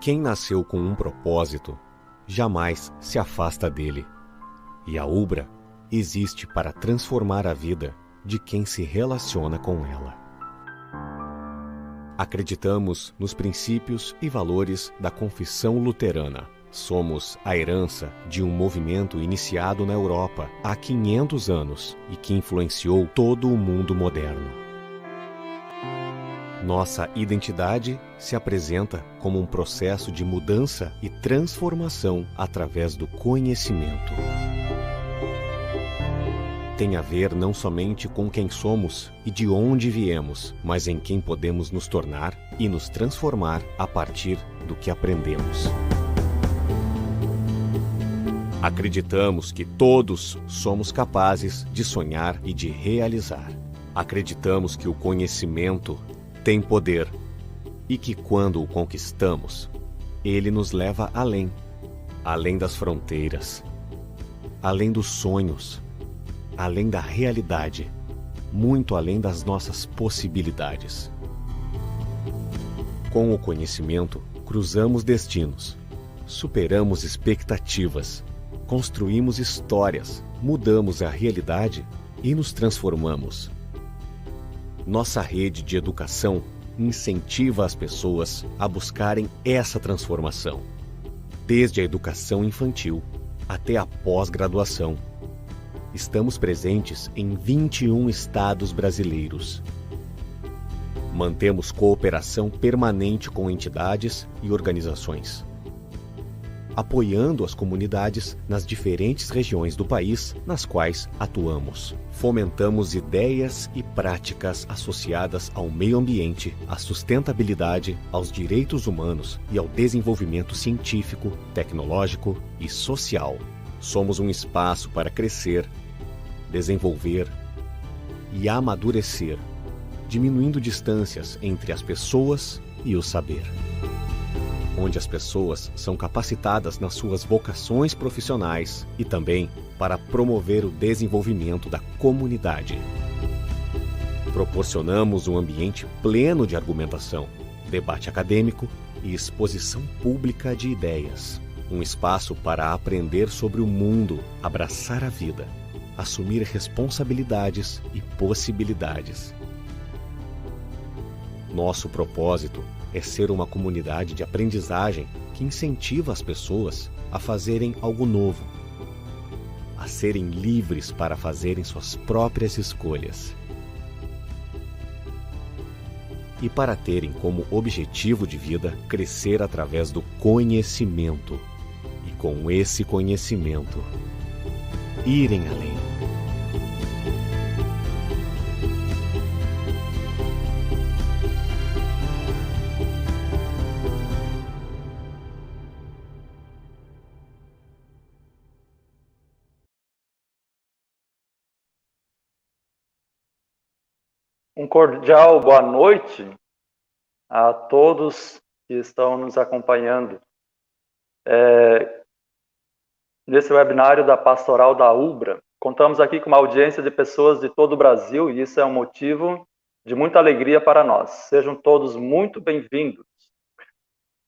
Quem nasceu com um propósito, jamais se afasta dele. E a Ubra existe para transformar a vida de quem se relaciona com ela. Acreditamos nos princípios e valores da Confissão Luterana. Somos a herança de um movimento iniciado na Europa há 500 anos e que influenciou todo o mundo moderno. Nossa identidade se apresenta como um processo de mudança e transformação através do conhecimento. Tem a ver não somente com quem somos e de onde viemos, mas em quem podemos nos tornar e nos transformar a partir do que aprendemos. Acreditamos que todos somos capazes de sonhar e de realizar. Acreditamos que o conhecimento tem poder e que quando o conquistamos, ele nos leva além, além das fronteiras, além dos sonhos, além da realidade, muito além das nossas possibilidades. Com o conhecimento, cruzamos destinos, superamos expectativas, construímos histórias, mudamos a realidade e nos transformamos. Nossa rede de educação incentiva as pessoas a buscarem essa transformação, desde a educação infantil até a pós-graduação. Estamos presentes em 21 estados brasileiros. Mantemos cooperação permanente com entidades e organizações, apoiando as comunidades nas diferentes regiões do país nas quais atuamos. Fomentamos ideias e práticas associadas ao meio ambiente, à sustentabilidade, aos direitos humanos e ao desenvolvimento científico, tecnológico e social. Somos um espaço para crescer, desenvolver e amadurecer, diminuindo distâncias entre as pessoas e o saber. Onde as pessoas são capacitadas nas suas vocações profissionais e também para promover o desenvolvimento da comunidade. Proporcionamos um ambiente pleno de argumentação, debate acadêmico e exposição pública de ideias. Um espaço para aprender sobre o mundo, abraçar a vida, assumir responsabilidades e possibilidades. Nosso propósito é ser uma comunidade de aprendizagem que incentiva as pessoas a fazerem algo novo, a serem livres para fazerem suas próprias escolhas e para terem como objetivo de vida crescer através do conhecimento e, com esse conhecimento, irem além. Um cordial boa noite a todos que estão nos acompanhando nesse webinário da Pastoral da Ubra. Contamos aqui com uma audiência de pessoas de todo o Brasil e isso é um motivo de muita alegria para nós. Sejam todos muito bem-vindos.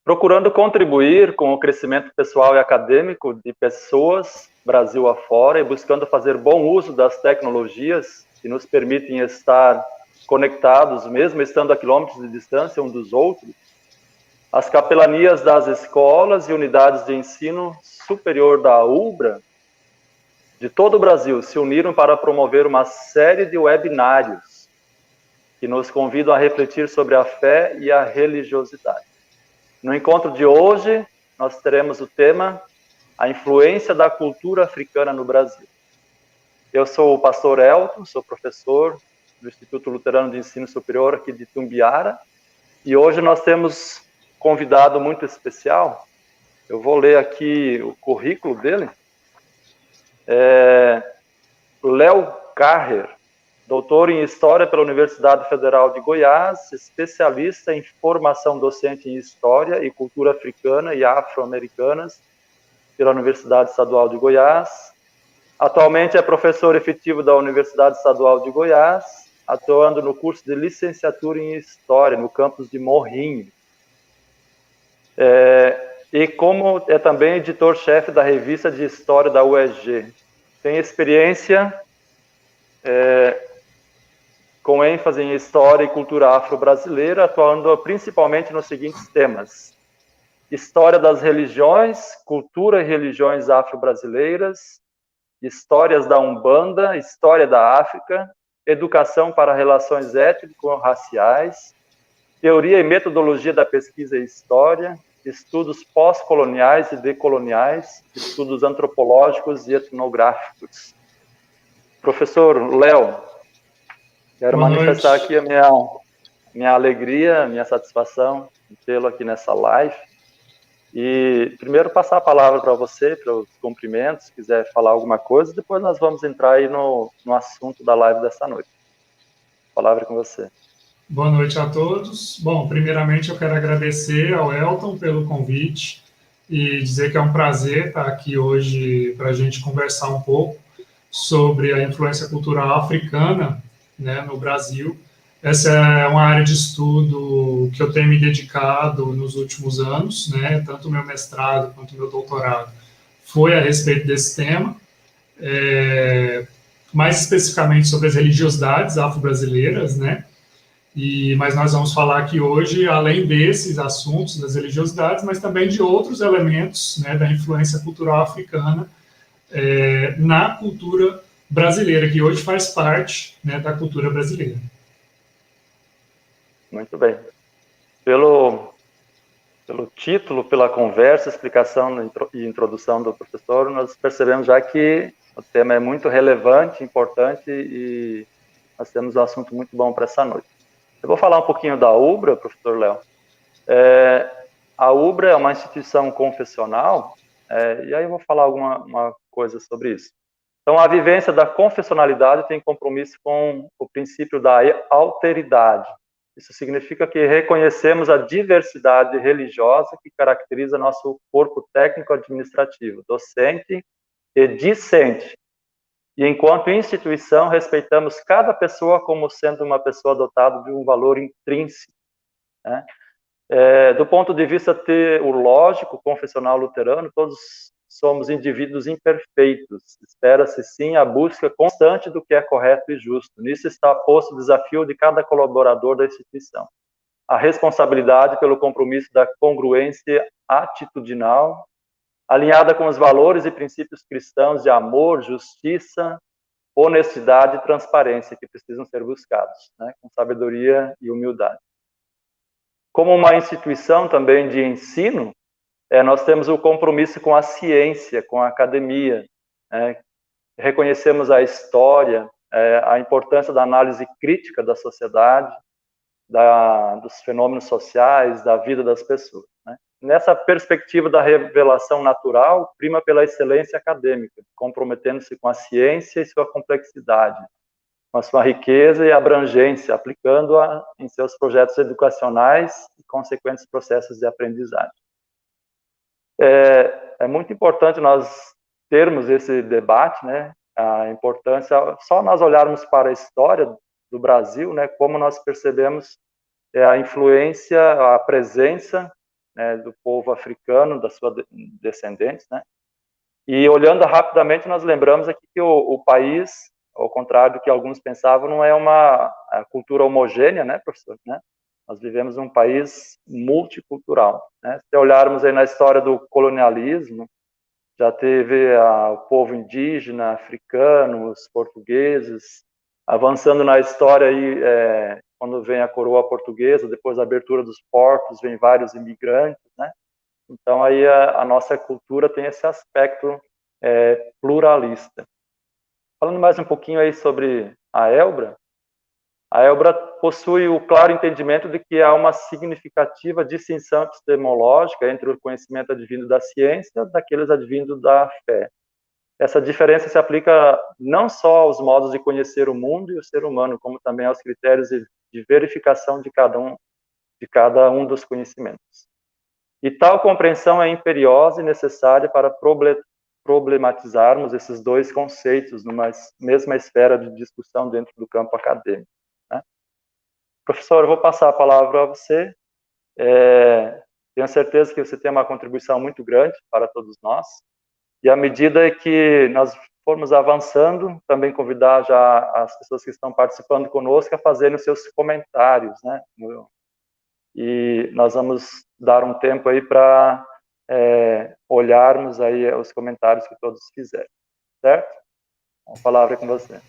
Procurando contribuir com o crescimento pessoal e acadêmico de pessoas Brasil afora e buscando fazer bom uso das tecnologias que nos permitem estar conectados, mesmo estando a quilômetros de distância um dos outros, as capelanias das escolas e unidades de ensino superior da Ubra de todo o Brasil se uniram para promover uma série de webinários que nos convidam a refletir sobre a fé e a religiosidade. No encontro de hoje, nós teremos o tema A Influência da Cultura Africana no Brasil. Eu sou o pastor Elton, sou professor do Instituto Luterano de Ensino Superior aqui de Tumbiara, e hoje nós temos convidado muito especial. Eu vou ler aqui o currículo dele. Léo Carrer, doutor em História pela Universidade Federal de Goiás, especialista em formação docente em História e Cultura Africana e Afro-Americanas pela Universidade Estadual de Goiás. Atualmente é professor efetivo da Universidade Estadual de Goiás, atuando no curso de licenciatura em História, no campus de Morrinhos. E como é também editor-chefe da revista de História da UEG. Tem experiência com ênfase em História e Cultura Afro-Brasileira, atuando principalmente nos seguintes temas: História das religiões, cultura e religiões afro-brasileiras, histórias da Umbanda, história da África, educação para relações étnico-raciais, teoria e metodologia da pesquisa e história, estudos pós-coloniais e decoloniais, estudos antropológicos e etnográficos. Professor Léo, quero manifestar aqui a minha alegria, minha satisfação de tê-lo aqui nessa live. E primeiro passar a palavra para você, para os cumprimentos, se quiser falar alguma coisa, depois nós vamos entrar aí no assunto da live dessa noite. A palavra é com você. Boa noite a todos. Bom, primeiramente eu quero agradecer ao Elton pelo convite e dizer que é um prazer estar aqui hoje para a gente conversar um pouco sobre a influência cultural africana, né, no Brasil. Essa é uma área de estudo que eu tenho me dedicado nos últimos anos, né, tanto o meu mestrado quanto o meu doutorado foi a respeito desse tema, mais especificamente sobre as religiosidades afro-brasileiras, né, mas nós vamos falar aqui hoje, além desses assuntos das religiosidades, mas também de outros elementos, né, da influência cultural africana na cultura brasileira, que hoje faz parte, né, da cultura brasileira. Muito bem. Pelo título, pela conversa, explicação e introdução do professor, nós percebemos já que o tema é muito relevante, importante, e nós temos um assunto muito bom para essa noite. Eu vou falar um pouquinho da UBRA, professor Léo. A UBRA é uma instituição confessional, e aí eu vou falar uma coisa sobre isso. Então, a vivência da confessionalidade tem compromisso com o princípio da alteridade. Isso significa que reconhecemos a diversidade religiosa que caracteriza nosso corpo técnico-administrativo, docente e discente. E, enquanto instituição, respeitamos cada pessoa como sendo uma pessoa dotada de um valor intrínseco, né? Do ponto de vista teológico, confessional luterano, todos somos indivíduos imperfeitos. Espera-se, sim, a busca constante do que é correto e justo. Nisso está posto o desafio de cada colaborador da instituição. A responsabilidade pelo compromisso da congruência atitudinal, alinhada com os valores e princípios cristãos de amor, justiça, honestidade e transparência que precisam ser buscados, né, com sabedoria e humildade. Como uma instituição também de ensino, nós temos o compromisso com a ciência, com a academia, reconhecemos a história, a importância da análise crítica da sociedade, dos fenômenos sociais, da vida das pessoas, né? Nessa perspectiva da revelação natural, prima pela excelência acadêmica, comprometendo-se com a ciência e sua complexidade, com a sua riqueza e abrangência, aplicando-a em seus projetos educacionais e consequentes processos de aprendizagem. É muito importante nós termos esse debate, né? A importância, só nós olharmos para a história do Brasil, né? Como nós percebemos a influência, a presença, né, do povo africano, das suas descendentes, né? E olhando rapidamente, nós lembramos aqui que o país, ao contrário do que alguns pensavam, não é uma cultura homogênea, né, professor? Né? Nós vivemos num país multicultural, né? Se olharmos aí na história do colonialismo, já teve o povo indígena, africano, os portugueses, avançando na história aí, quando vem a coroa portuguesa, depois a abertura dos portos, vem vários imigrantes, né? Então aí a nossa cultura tem esse aspecto pluralista. Falando mais um pouquinho aí sobre a Elbra possui o claro entendimento de que há uma significativa distinção epistemológica entre o conhecimento advindo da ciência daqueles advindo da fé. Essa diferença se aplica não só aos modos de conhecer o mundo e o ser humano, como também aos critérios de verificação de cada um dos conhecimentos. E tal compreensão é imperiosa e necessária para problematizarmos esses dois conceitos numa mesma esfera de discussão dentro do campo acadêmico, né? Professor, eu vou passar a palavra a você. Tenho certeza que você tem uma contribuição muito grande para todos nós. E à medida que nós formos avançando, também convidar já as pessoas que estão participando conosco a fazerem os seus comentários, né? E nós vamos dar um tempo aí para olharmos aí os comentários que todos fizerem, certo? A palavra é com você.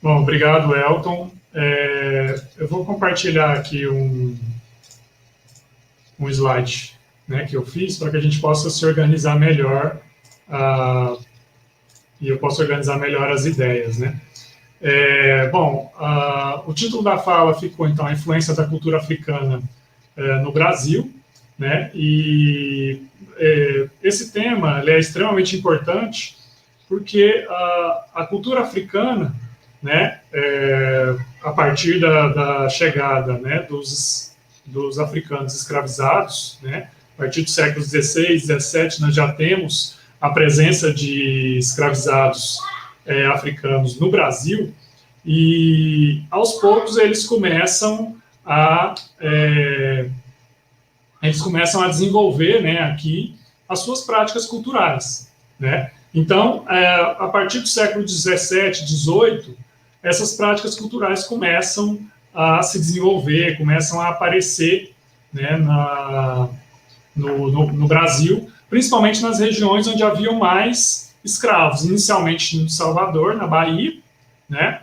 Bom, obrigado, Elton. Eu vou compartilhar aqui um slide, né, que eu fiz para que a gente possa se organizar melhor e eu possa organizar melhor as ideias, né? O título da fala ficou, então, a influência da cultura africana no Brasil, né? E esse tema ele é extremamente importante porque a cultura africana, né, a partir da chegada, né, dos africanos escravizados, né, a partir dos séculos XVI, XVII, nós já temos a presença de escravizados africanos no Brasil, e aos poucos eles começam a desenvolver, né, aqui as suas práticas culturais, né? Então, a partir do século XVII, XVIII, essas práticas culturais começam a se desenvolver, começam a aparecer, né, no Brasil, principalmente nas regiões onde haviam mais escravos, inicialmente no Salvador, na Bahia, né?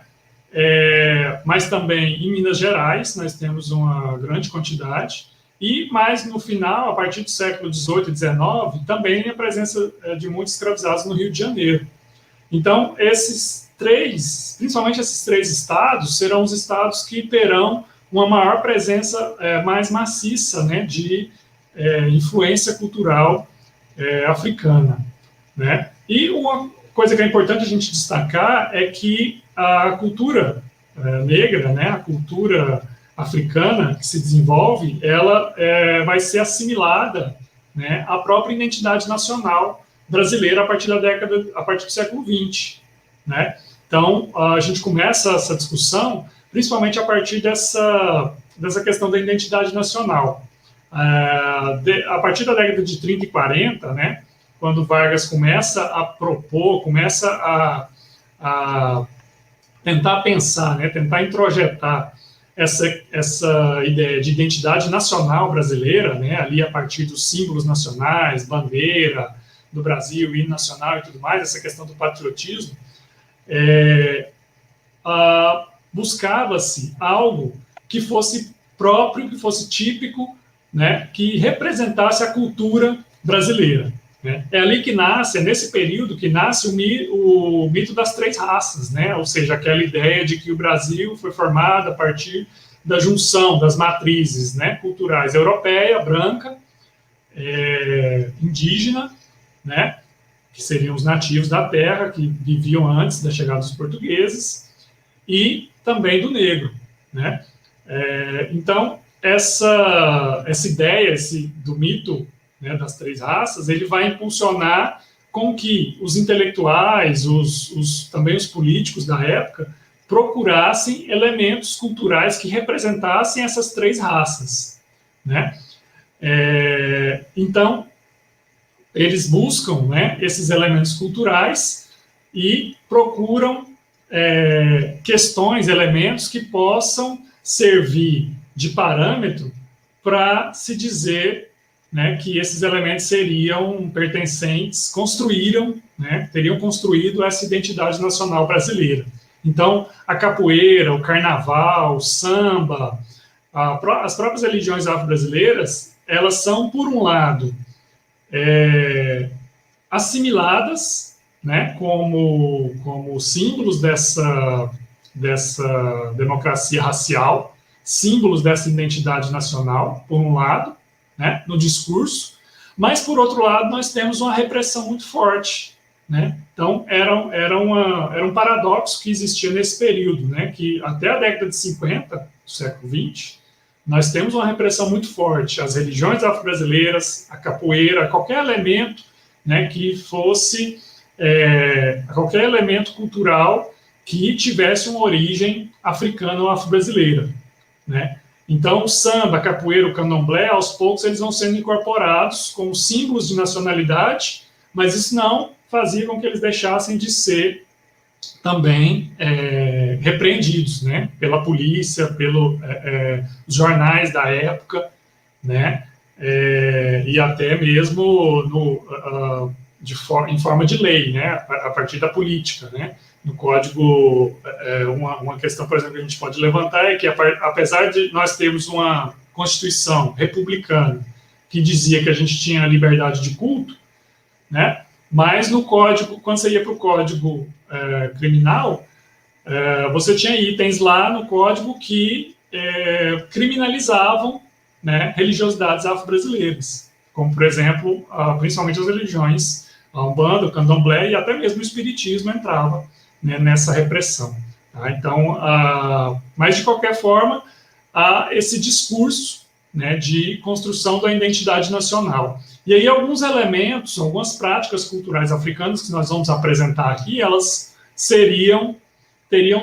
Mas também em Minas Gerais nós temos uma grande quantidade, e mais no final, a partir do século XVIII e XIX, também a presença de muitos escravizados no Rio de Janeiro. Então, principalmente esses três estados, serão os estados que terão uma maior presença mais maciça, né, de influência cultural africana, né? E uma coisa que é importante a gente destacar é que a cultura negra, né, a cultura africana que se desenvolve, ela vai ser assimilada, né, à própria identidade nacional brasileira a partir do século XX, né? Então, a gente começa essa discussão principalmente a partir dessa questão da identidade nacional. A partir da década de 30 e 40, né, quando Vargas começa a propor, começa a tentar pensar, né, tentar introjetar essa ideia de identidade nacional brasileira, né, ali a partir dos símbolos nacionais, bandeira do Brasil, hino nacional e tudo mais, essa questão do patriotismo, buscava-se algo que fosse próprio, que fosse típico, né, que representasse a cultura brasileira, né? É ali que nasce, é nesse período que nasce o mito das três raças, né? Ou seja, aquela ideia de que o Brasil foi formado a partir da junção das matrizes, né, culturais europeia, branca, indígena, né, que seriam os nativos da terra, que viviam antes da chegada dos portugueses, e também do negro, né? Então, essa ideia do mito, né, das três raças, ele vai impulsionar com que os intelectuais, também os políticos da época, procurassem elementos culturais que representassem essas três raças, né? Então, eles buscam, né, esses elementos culturais e procuram questões, elementos que possam servir de parâmetro para se dizer, né, que esses elementos seriam pertencentes, teriam construído essa identidade nacional brasileira. Então, a capoeira, o carnaval, o samba, as próprias religiões afro-brasileiras, elas são, por um lado, assimiladas, né, como símbolos dessa democracia racial, símbolos dessa identidade nacional, por um lado, né, no discurso, mas, por outro lado, nós temos uma repressão muito forte, né? Então, era um paradoxo que existia nesse período, né, que até a década de 50, do século XX, nós temos uma repressão muito forte. As religiões afro-brasileiras, a capoeira, qualquer elemento, né, que fosse, qualquer elemento cultural que tivesse uma origem africana ou afro-brasileira, né? Então, o samba, a capoeira, o candomblé, aos poucos eles vão sendo incorporados como símbolos de nacionalidade, mas isso não fazia com que eles deixassem de ser também repreendidos, né, pela polícia, pelos jornais da época, né, e até mesmo em forma de lei, né, a partir da política, né. No Código, uma questão, por exemplo, que a gente pode levantar é que, apesar de nós termos uma Constituição republicana que dizia que a gente tinha liberdade de culto, né, mas no Código, quando você ia para o Código Criminal, você tinha itens lá no Código que criminalizavam, né, religiosidades afro-brasileiras, como, por exemplo, principalmente as religiões, a Umbanda, o Candomblé e até mesmo o Espiritismo entrava, né, nessa repressão. Tá? Então, mas de qualquer forma, há esse discurso, né, de construção da identidade nacional. E aí alguns elementos, algumas práticas culturais africanas que nós vamos apresentar aqui, elas teriam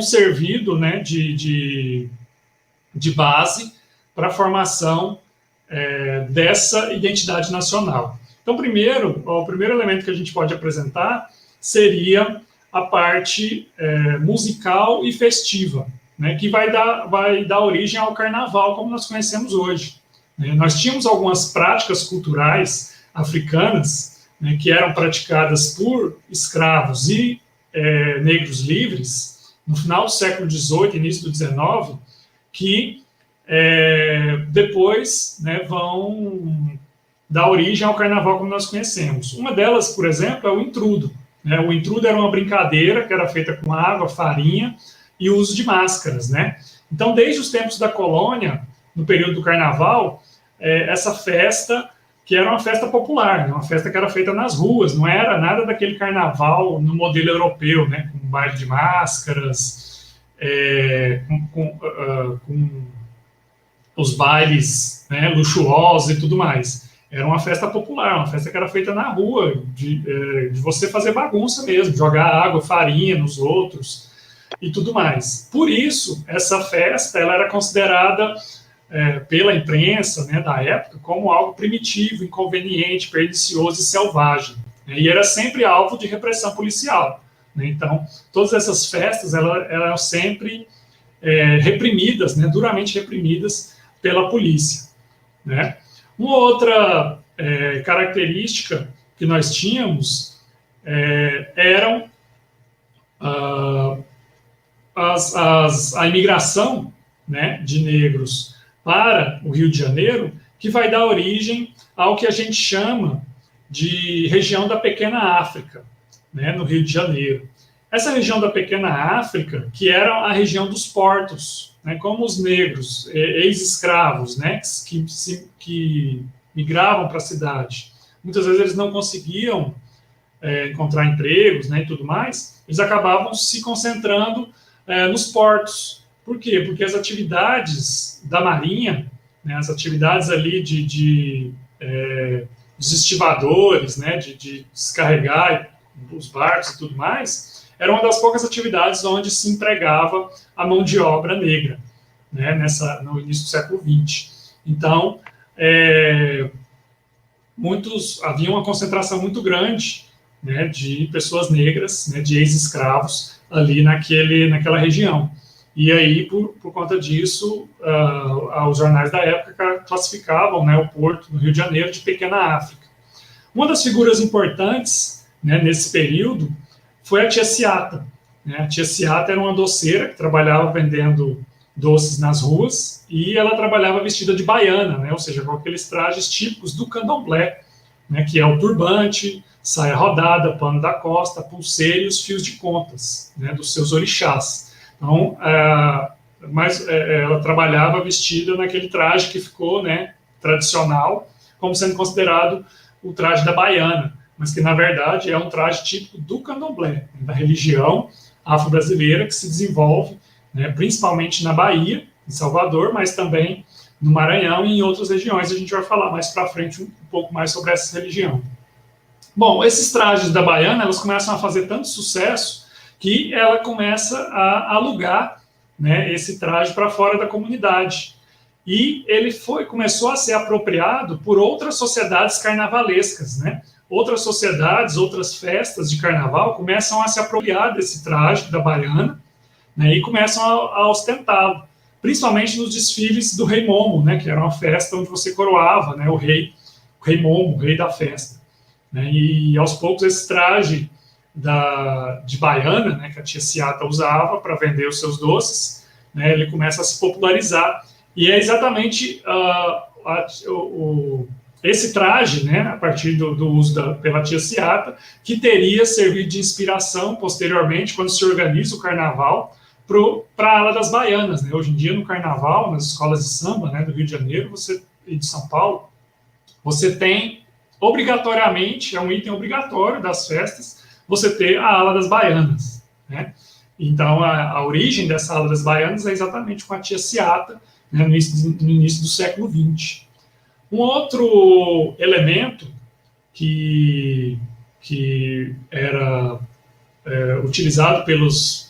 servido, né, de base para a formação dessa identidade nacional. Então, o primeiro elemento que a gente pode apresentar seria a parte musical e festiva, né, que vai dar origem ao carnaval, como nós conhecemos hoje. Nós tínhamos algumas práticas culturais africanas, né, que eram praticadas por escravos e negros livres, no final do século XVIII, início do XIX, que depois, né, vão dar origem ao carnaval como nós conhecemos. Uma delas, por exemplo, é o intrudo. O intrudo era uma brincadeira que era feita com água, farinha e o uso de máscaras, né? Então, desde os tempos da colônia, no período do carnaval, essa festa, que era uma festa popular, né? Uma festa que era feita nas ruas, não era nada daquele carnaval no modelo europeu, né? Com baile de máscaras, com os bailes, né, luxuosos e tudo mais. Era uma festa popular, uma festa que era feita na rua, de você fazer bagunça mesmo, jogar água, farinha nos outros e tudo mais. Por isso, essa festa ela era considerada pela imprensa, né, da época como algo primitivo, inconveniente, pernicioso e selvagem. Né, e era sempre alvo de repressão policial. Né, então, todas essas festas eram sempre reprimidas, né, duramente reprimidas pela polícia. Né? Uma outra característica que nós tínhamos eram a imigração, né, de negros para o Rio de Janeiro, que vai dar origem ao que a gente chama de região da Pequena África, né, no Rio de Janeiro. Essa região da Pequena África, que era a região dos portos, né, como os negros, ex-escravos, né, que migravam para a cidade. Muitas vezes eles não conseguiam encontrar empregos, né, e tudo mais, eles acabavam se concentrando nos portos. Por quê? Porque as atividades da marinha, né, as atividades ali dos estivadores, né, de descarregar os barcos e tudo mais, era uma das poucas atividades onde se empregava a mão de obra negra, né, no início do século XX. Então, havia uma concentração muito grande, né, de pessoas negras, né, de ex-escravos ali naquela região. E aí, por conta disso, os jornais da época classificavam, né, o porto do Rio de Janeiro de Pequena África. Uma das figuras importantes, né, nesse período foi a tia Ciata. Né? A tia Ciata era uma doceira que trabalhava vendendo doces nas ruas e ela trabalhava vestida de baiana, né? Ou seja, com aqueles trajes típicos do candomblé, né? Que é o turbante, saia rodada, pano da costa, pulseira e os fios de contas, né? Dos seus orixás. Então, ela trabalhava vestida naquele traje que ficou, né, tradicional, como sendo considerado o traje da baiana, mas que, na verdade, é um traje típico do candomblé, da religião afro-brasileira que se desenvolve, né, principalmente na Bahia, em Salvador, mas também no Maranhão e em outras regiões. A gente vai falar mais para frente um pouco mais sobre essa religião. Bom, esses trajes da baiana, elas começam a fazer tanto sucesso que ela começa a alugar, né, esse traje para fora da comunidade. e ele começou a ser apropriado por outras sociedades carnavalescas, né? Outras sociedades, outras festas de carnaval começam a se apropriar desse traje da baiana, né, e começam a ostentá-lo, principalmente nos desfiles do Rei Momo, né, que era uma festa onde você coroava, né, o rei Momo, o rei da festa. Né, e aos poucos esse traje de baiana, né, que a tia Ciata usava para vender os seus doces, né, ele começa a se popularizar. E é exatamente esse traje, né, a partir do uso pela tia Ciata, que teria servido de inspiração posteriormente, quando se organiza o carnaval, para a ala das baianas. Né? Hoje em dia, no carnaval, nas escolas de samba, né, do Rio de Janeiro e de São Paulo, você tem, obrigatoriamente, é um item obrigatório das festas, você ter a ala das baianas. Né? Então, a origem dessa ala das baianas é exatamente com a tia Ciata, né, no início do século XX. Um outro elemento que era utilizado pelos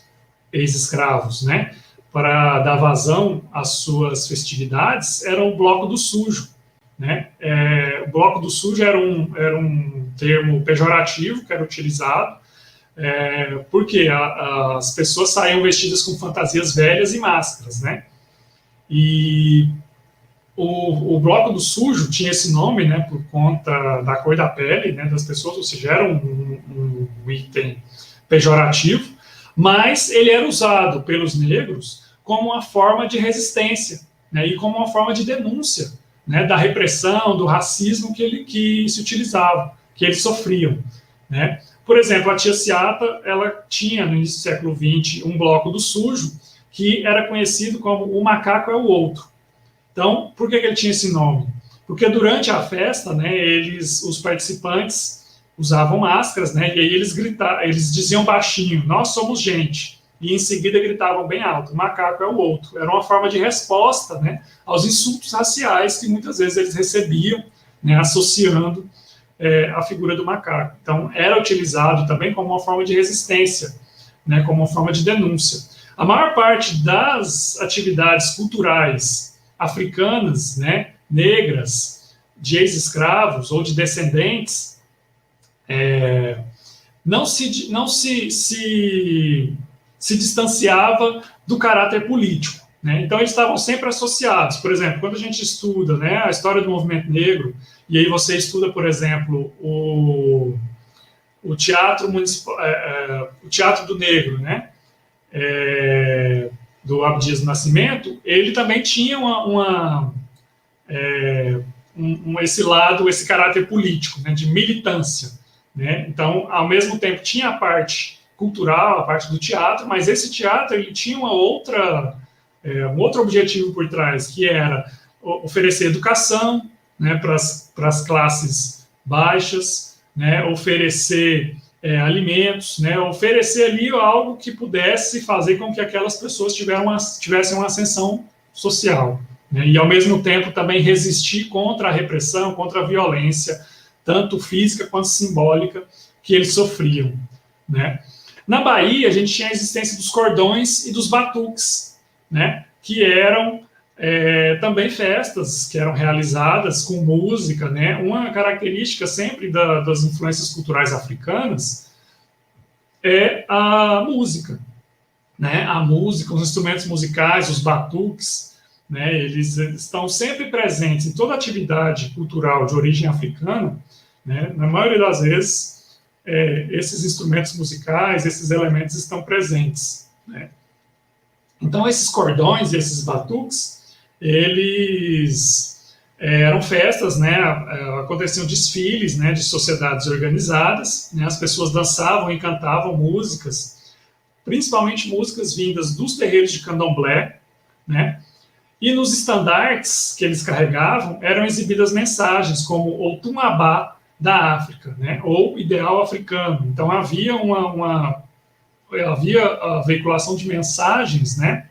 ex-escravos, né, para dar vazão às suas festividades era o bloco do sujo. Né? O bloco do sujo era um termo pejorativo que era utilizado porque as pessoas saíam vestidas com fantasias velhas e máscaras. Né? E o bloco do sujo tinha esse nome, né, por conta da cor da pele, né, das pessoas, ou seja, era um item pejorativo, mas ele era usado pelos negros como uma forma de resistência, né, e como uma forma de denúncia, né, da repressão, do racismo que se utilizava, que eles sofriam. Né. Por exemplo, a tia Ciata, ela tinha, no início do século XX, um bloco do sujo, que era conhecido como o macaco é o outro. Então, por que ele tinha esse nome? Porque durante a festa, né, os participantes usavam máscaras, né, e aí eles diziam baixinho, nós somos gente, e em seguida gritavam bem alto, o macaco é o outro. Era uma forma de resposta, né, aos insultos raciais que muitas vezes eles recebiam, né, associando a figura do macaco. Então, era utilizado também como uma forma de resistência, né, como uma forma de denúncia. A maior parte das atividades culturais africanas, né, negras, de ex-escravos ou de descendentes, não se distanciava do caráter político. Né? Então, eles estavam sempre associados. Por exemplo, quando a gente estuda, né, a história do movimento negro, e aí você estuda, por exemplo, o teatro municipal, o Teatro do Negro, né, do Abdias do Nascimento, ele também tinha esse lado, esse caráter político, né, de militância. Né? Então, ao mesmo tempo, tinha a parte cultural, a parte do teatro, mas esse teatro ele tinha um outro objetivo por trás, que era oferecer educação, né, para as classes baixas, né, oferecer alimentos, né, oferecer ali algo que pudesse fazer com que aquelas pessoas tivessem uma ascensão social. Né, e, ao mesmo tempo, também resistir contra a repressão, contra a violência, tanto física quanto simbólica, que eles sofriam. Né. Na Bahia, a gente tinha a existência dos cordões e dos batuques, né, que eram também festas que eram realizadas com música. Né? Uma característica sempre das influências culturais africanas é a música. Né? A música, os instrumentos musicais, os batuques, né? Eles estão sempre presentes em toda atividade cultural de origem africana. Né? Na maioria das vezes, esses instrumentos musicais, esses elementos estão presentes. Né? Então, esses cordões e esses batuques, eles eram festas, né, aconteciam desfiles, né, de sociedades organizadas, né, as pessoas dançavam e cantavam músicas, principalmente músicas vindas dos terreiros de candomblé, né, e nos estandartes que eles carregavam eram exibidas mensagens como o Tumabá da África, né, ou ideal africano. Então havia havia a veiculação de mensagens, né,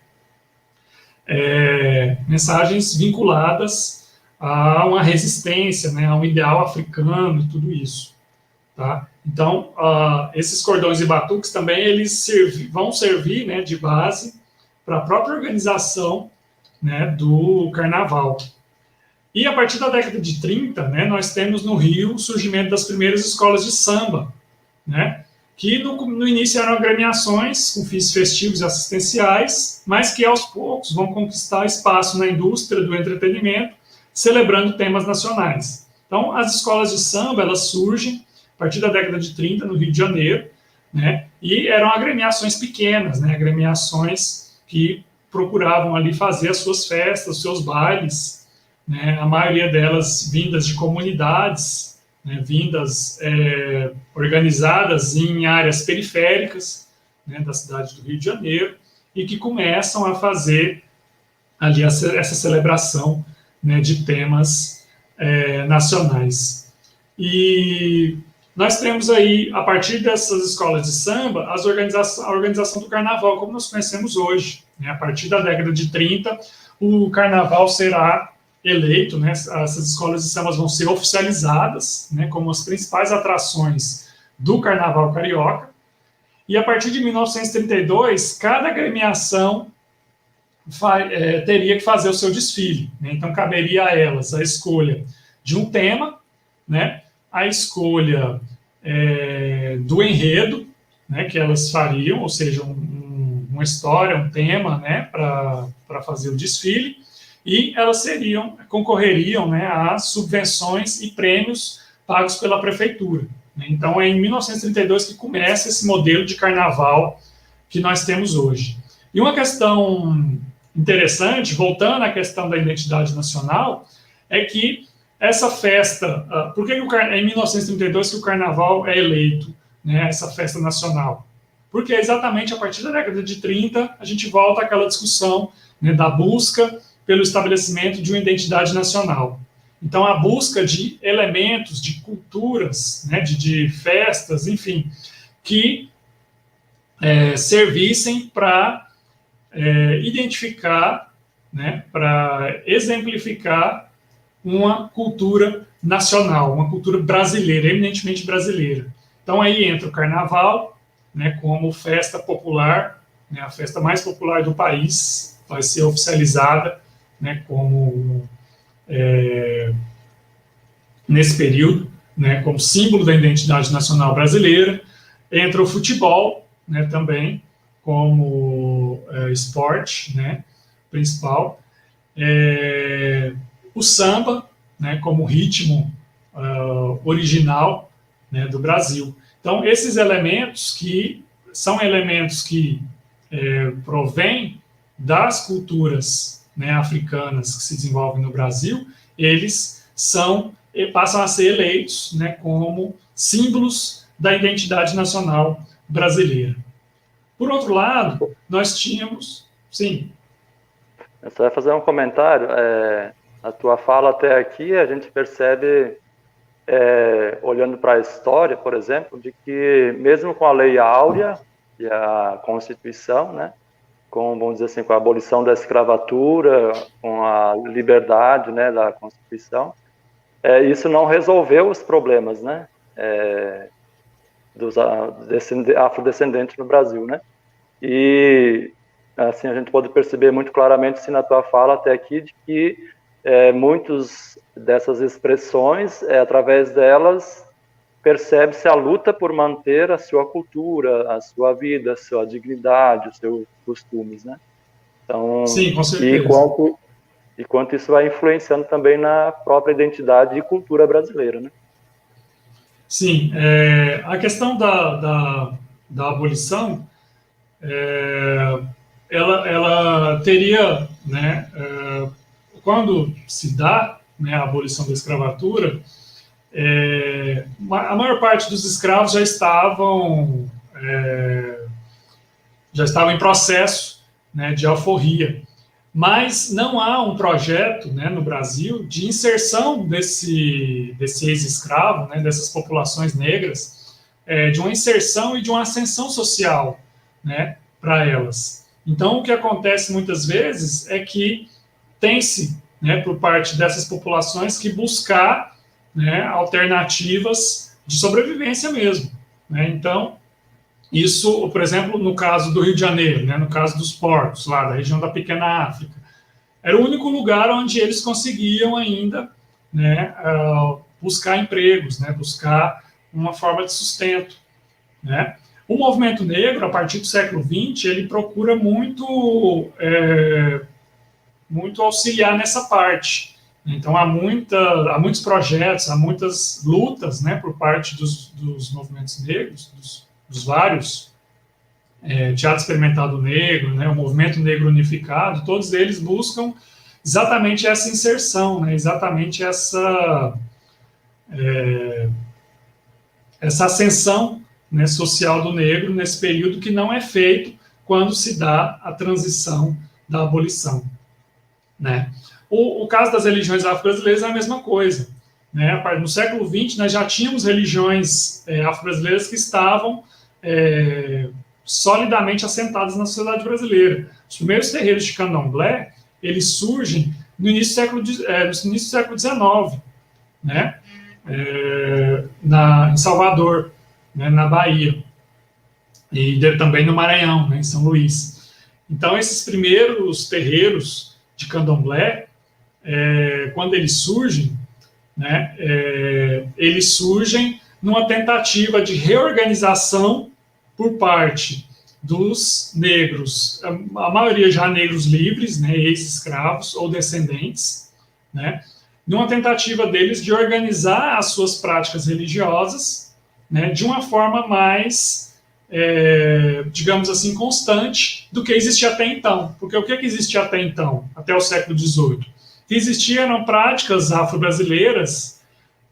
mensagens vinculadas a uma resistência, né, a um ideal africano e tudo isso. Tá? Então, esses cordões e batuques também eles vão servir, né, de base para a própria organização né, do carnaval. E a partir da década de 30, né, nós temos no Rio o surgimento das primeiras escolas de samba, né, que no início eram agremiações com fins festivos e assistenciais, mas que aos poucos vão conquistar espaço na indústria do entretenimento, celebrando temas nacionais. Então, as escolas de samba, elas surgem a partir da década de 30, no Rio de Janeiro, né, e eram agremiações pequenas, né, agremiações que procuravam ali fazer as suas festas, os seus bailes, né, a maioria delas vindas de comunidades, né, vindas organizadas em áreas periféricas, né, da cidade do Rio de Janeiro, e que começam a fazer ali essa celebração, né, de temas nacionais. E nós temos aí, a partir dessas escolas de samba, a organização do carnaval, como nós conhecemos hoje, né? A partir da década de 30, o carnaval será eleito, né? Essas escolas de samba vão ser oficializadas, né, como as principais atrações do carnaval carioca, e a partir de 1932, cada agremiação teria que fazer o seu desfile, né? Então caberia a elas a escolha de um tema, né, a escolha do enredo, né, que elas fariam, ou seja, uma história, um tema, né, para fazer o desfile, e elas concorreriam, né, a subvenções e prêmios pagos pela prefeitura. Então, é em 1932 que começa esse modelo de carnaval que nós temos hoje. E uma questão interessante, voltando à questão da identidade nacional, é que essa festa, por que é em 1932 que o carnaval é eleito, né, essa festa nacional? Porque exatamente a partir da década de 30 a gente volta àquela discussão, né, da busca pelo estabelecimento de uma identidade nacional. Então, a busca de elementos, de culturas, né, de festas, enfim, que servissem para identificar, né, para exemplificar uma cultura nacional, uma cultura brasileira, eminentemente brasileira. Então, aí entra o carnaval, né, como festa popular, né, a festa mais popular do país, vai ser oficializada, né, como nesse período, né, como símbolo da identidade nacional brasileira. Entra o futebol, né, também como esporte, né, principal. O samba, né, como ritmo original, né, do Brasil. Então, esses elementos que são elementos que provêm das culturas, né, africanas que se desenvolvem no Brasil, eles passam a ser eleitos, né, como símbolos da identidade nacional brasileira. Por outro lado, nós tínhamos... Sim. Eu só ia fazer um comentário. A tua fala até aqui, a gente percebe, olhando para a história, por exemplo, de que mesmo com a Lei Áurea e a Constituição, né, vamos dizer assim, com a abolição da escravatura, com a liberdade, né, da Constituição, isso não resolveu os problemas, né, dos afrodescendentes no Brasil, né? E assim a gente pode perceber muito claramente, assim, na tua fala até aqui, de que muitos dessas expressões, através delas, percebe-se a luta por manter a sua cultura, a sua vida, a sua dignidade, os seus costumes, né? Então, sim, com certeza. E quanto isso vai influenciando também na própria identidade e cultura brasileira, né? Sim, a questão da abolição, ela teria, né, quando se dá, né, a abolição da escravatura, a maior parte dos escravos já estavam em processo, né, de alforria. Mas não há um projeto, né, no Brasil de inserção desse ex-escravo, né, dessas populações negras, de uma inserção e de uma ascensão social, né, para elas. Então, o que acontece muitas vezes é que tem-se, né, por parte dessas populações, que buscar, né, alternativas de sobrevivência mesmo, né? Então, isso, por exemplo, no caso do Rio de Janeiro, né, no caso dos portos, lá da região da Pequena África, era o único lugar onde eles conseguiam ainda, né, buscar empregos, né, buscar uma forma de sustento, né. O movimento negro, a partir do século XX, ele procura muito auxiliar nessa parte. Então, há muitos projetos, há muitas lutas, né, por parte dos movimentos negros, dos vários, Teatro Experimental Negro, né, o Movimento Negro Unificado, todos eles buscam exatamente essa inserção, né, exatamente essa ascensão, né, social do negro nesse período que não é feito quando se dá a transição da abolição, né. O caso das religiões afro-brasileiras é a mesma coisa, né. No século XX, nós já tínhamos religiões afro-brasileiras que estavam solidamente assentadas na sociedade brasileira. Os primeiros terreiros de candomblé, eles surgem no início do século XIX, né, em Salvador, né, na Bahia, e também no Maranhão, né, em São Luís. Então, esses primeiros terreiros de candomblé, quando eles surgem, né, eles surgem numa tentativa de reorganização por parte dos negros, a maioria já negros livres, né, ex-escravos ou descendentes, né, numa tentativa deles de organizar as suas práticas religiosas, né, de uma forma mais, digamos assim, constante do que existia até então. Porque o que existia até então, até o século XVIII? Que existiam práticas afro-brasileiras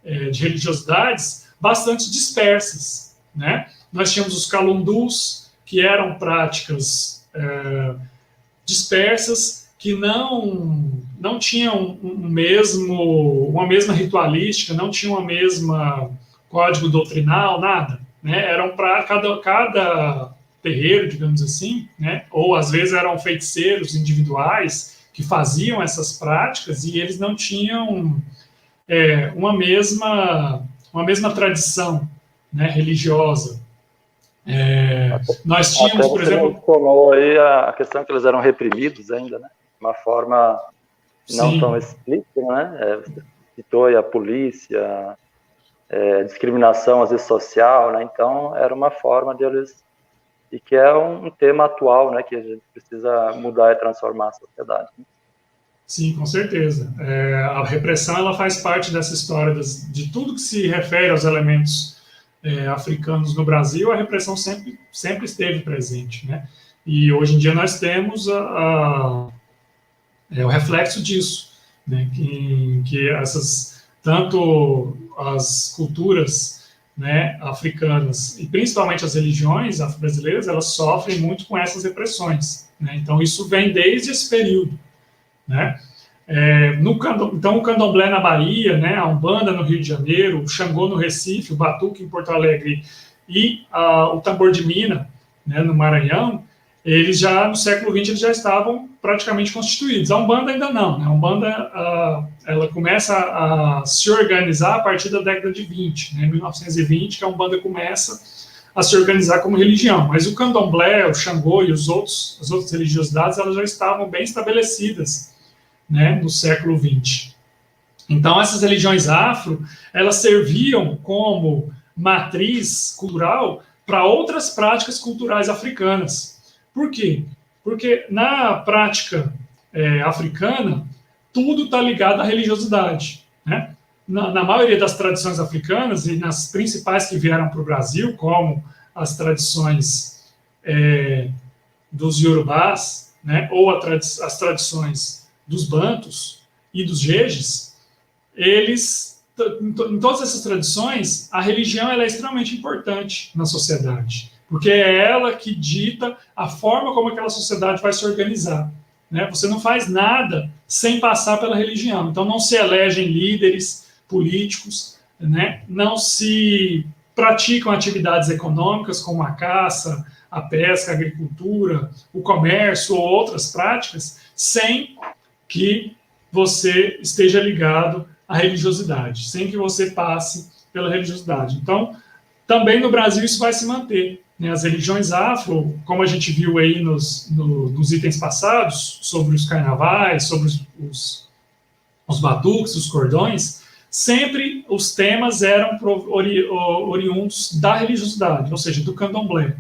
de religiosidades bastante dispersas, né? Nós tínhamos os calundus, que eram práticas dispersas, que não tinham uma mesma ritualística, não tinham a mesma código doutrinal, nada, né? Eram para cada terreiro, digamos assim, né? Ou às vezes eram feiticeiros individuais que faziam essas práticas e eles não tinham uma mesma tradição, né, religiosa. Nós tínhamos, por exemplo... Você mencionou aí a questão que eles eram reprimidos ainda, né? De uma forma não Sim. tão explícita, né? Você citou aí a polícia, discriminação, às vezes, social, né? Então, era uma forma de eles... E que é um tema atual, né? Que a gente precisa mudar e transformar a sociedade. Né? Sim, com certeza. A repressão, ela faz parte dessa história de tudo que se refere aos elementos africanos no Brasil. A repressão sempre esteve presente, né? E hoje em dia nós temos o reflexo disso, né? Que tanto as culturas, né, africanas e principalmente as religiões afro-brasileiras, elas sofrem muito com essas repressões, né? Então isso vem desde esse período, né? Então o candomblé na Bahia, né, a Umbanda no Rio de Janeiro, o Xangô no Recife, o Batuque em Porto Alegre e o tambor de mina, né, no Maranhão, eles já no século XX eles já estavam praticamente constituídos. A Umbanda ainda não, né? A Umbanda ela começa a se organizar a partir da década de 20, né, 1920, que a Umbanda começa a se organizar como religião. Mas o candomblé, o Xangô e as outras religiosidades, elas já estavam bem estabelecidas, né, no século XX. Então, essas religiões afro, elas serviam como matriz cultural para outras práticas culturais africanas. Por quê? Porque na prática africana, tudo está ligado à religiosidade, né? Na maioria das tradições africanas, e nas principais que vieram para o Brasil, como as tradições dos Yorubás, né, ou as tradições dos Bantus e dos Jejes, em todas essas tradições, a religião ela é extremamente importante na sociedade, porque é ela que dita a forma como aquela sociedade vai se organizar, né? Você não faz nada sem passar pela religião. Então, não se elegem líderes políticos, né? Não se praticam atividades econômicas como a caça, a pesca, a agricultura, o comércio ou outras práticas, sem que você esteja ligado à religiosidade, sem que você passe pela religiosidade. Então, também no Brasil isso vai se manter, né, as religiões afro, como a gente viu aí nos itens passados, sobre os carnavais, sobre os batuques, os cordões, sempre os temas eram oriundos da religiosidade, ou seja, do candomblé,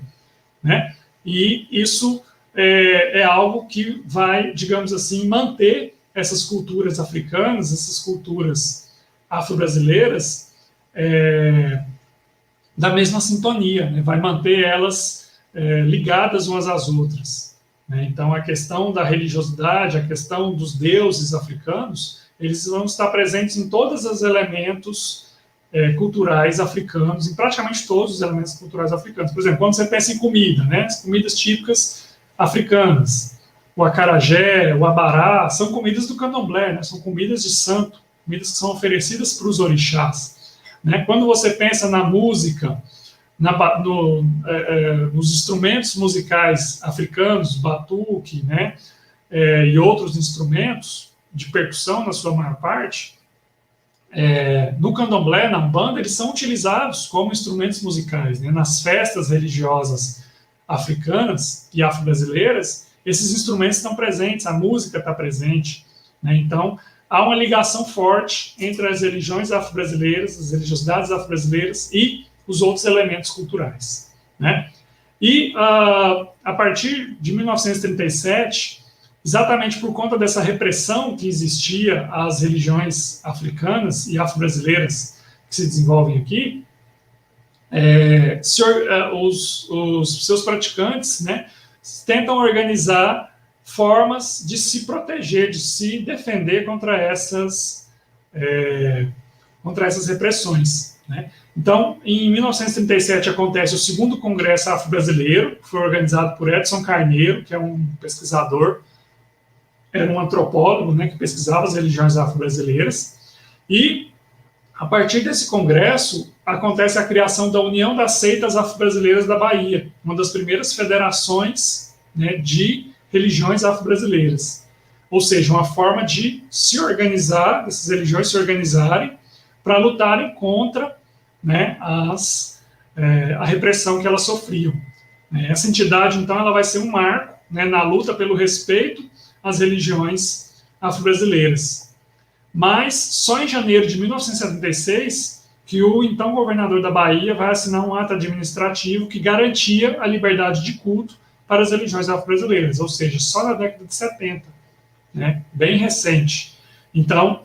né? E isso é algo que vai, digamos assim, manter essas culturas africanas, essas culturas afro-brasileiras, da mesma sintonia, né? Vai manter elas ligadas umas às outras, né? Então, a questão da religiosidade, a questão dos deuses africanos, eles vão estar presentes em todos os elementos culturais africanos, em praticamente todos os elementos culturais africanos. Por exemplo, quando você pensa em comida, né? As comidas típicas africanas, o acarajé, o abará, são comidas do candomblé, né? São comidas de santo, comidas que são oferecidas para os orixás, né? Quando você pensa na música, nos instrumentos musicais africanos, batuque, né? E outros instrumentos de percussão, na sua maior parte, no candomblé, na umbanda, eles são utilizados como instrumentos musicais, né? Nas festas religiosas africanas e afro-brasileiras, esses instrumentos estão presentes, a música está presente, né? Então, há uma ligação forte entre as religiões afro-brasileiras, as religiosidades afro-brasileiras e os outros elementos culturais, né? E, a partir de 1937, exatamente por conta dessa repressão que existia às religiões africanas e afro-brasileiras que se desenvolvem aqui, os seus praticantes, né, tentam organizar formas de se proteger, de se defender contra essas repressões, né? Então, em 1937 acontece o segundo Congresso Afro-Brasileiro, que foi organizado por Edson Carneiro, que é um pesquisador, era um antropólogo, né, que pesquisava as religiões afro-brasileiras, e a partir desse congresso acontece a criação da União das Seitas Afro-Brasileiras da Bahia, uma das primeiras federações, né, de religiões afro-brasileiras, ou seja, uma forma de se organizar, dessas religiões se organizarem para lutarem contra, né, a repressão que elas sofriam. Essa entidade, então, ela vai ser um marco, né, na luta pelo respeito às religiões afro-brasileiras. Mas só em janeiro de 1976 que o então governador da Bahia vai assinar um ato administrativo que garantia a liberdade de culto para as religiões afro-brasileiras, ou seja, só na década de 70, né, bem recente. Então,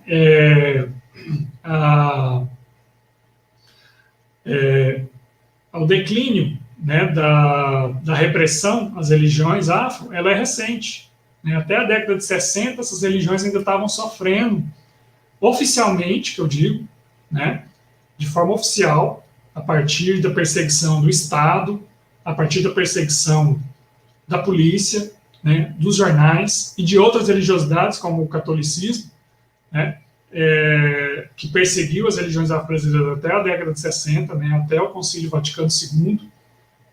o declínio, né, da repressão às religiões afro, ela é recente. Até a década de 60, essas religiões ainda estavam sofrendo, oficialmente, que eu digo, né, de forma oficial, a partir da perseguição do Estado, a partir da perseguição da polícia, né, dos jornais e de outras religiosidades, como o catolicismo, né, que perseguiu as religiões afro-brasileiras até a década de 60, né, até o Concílio Vaticano II,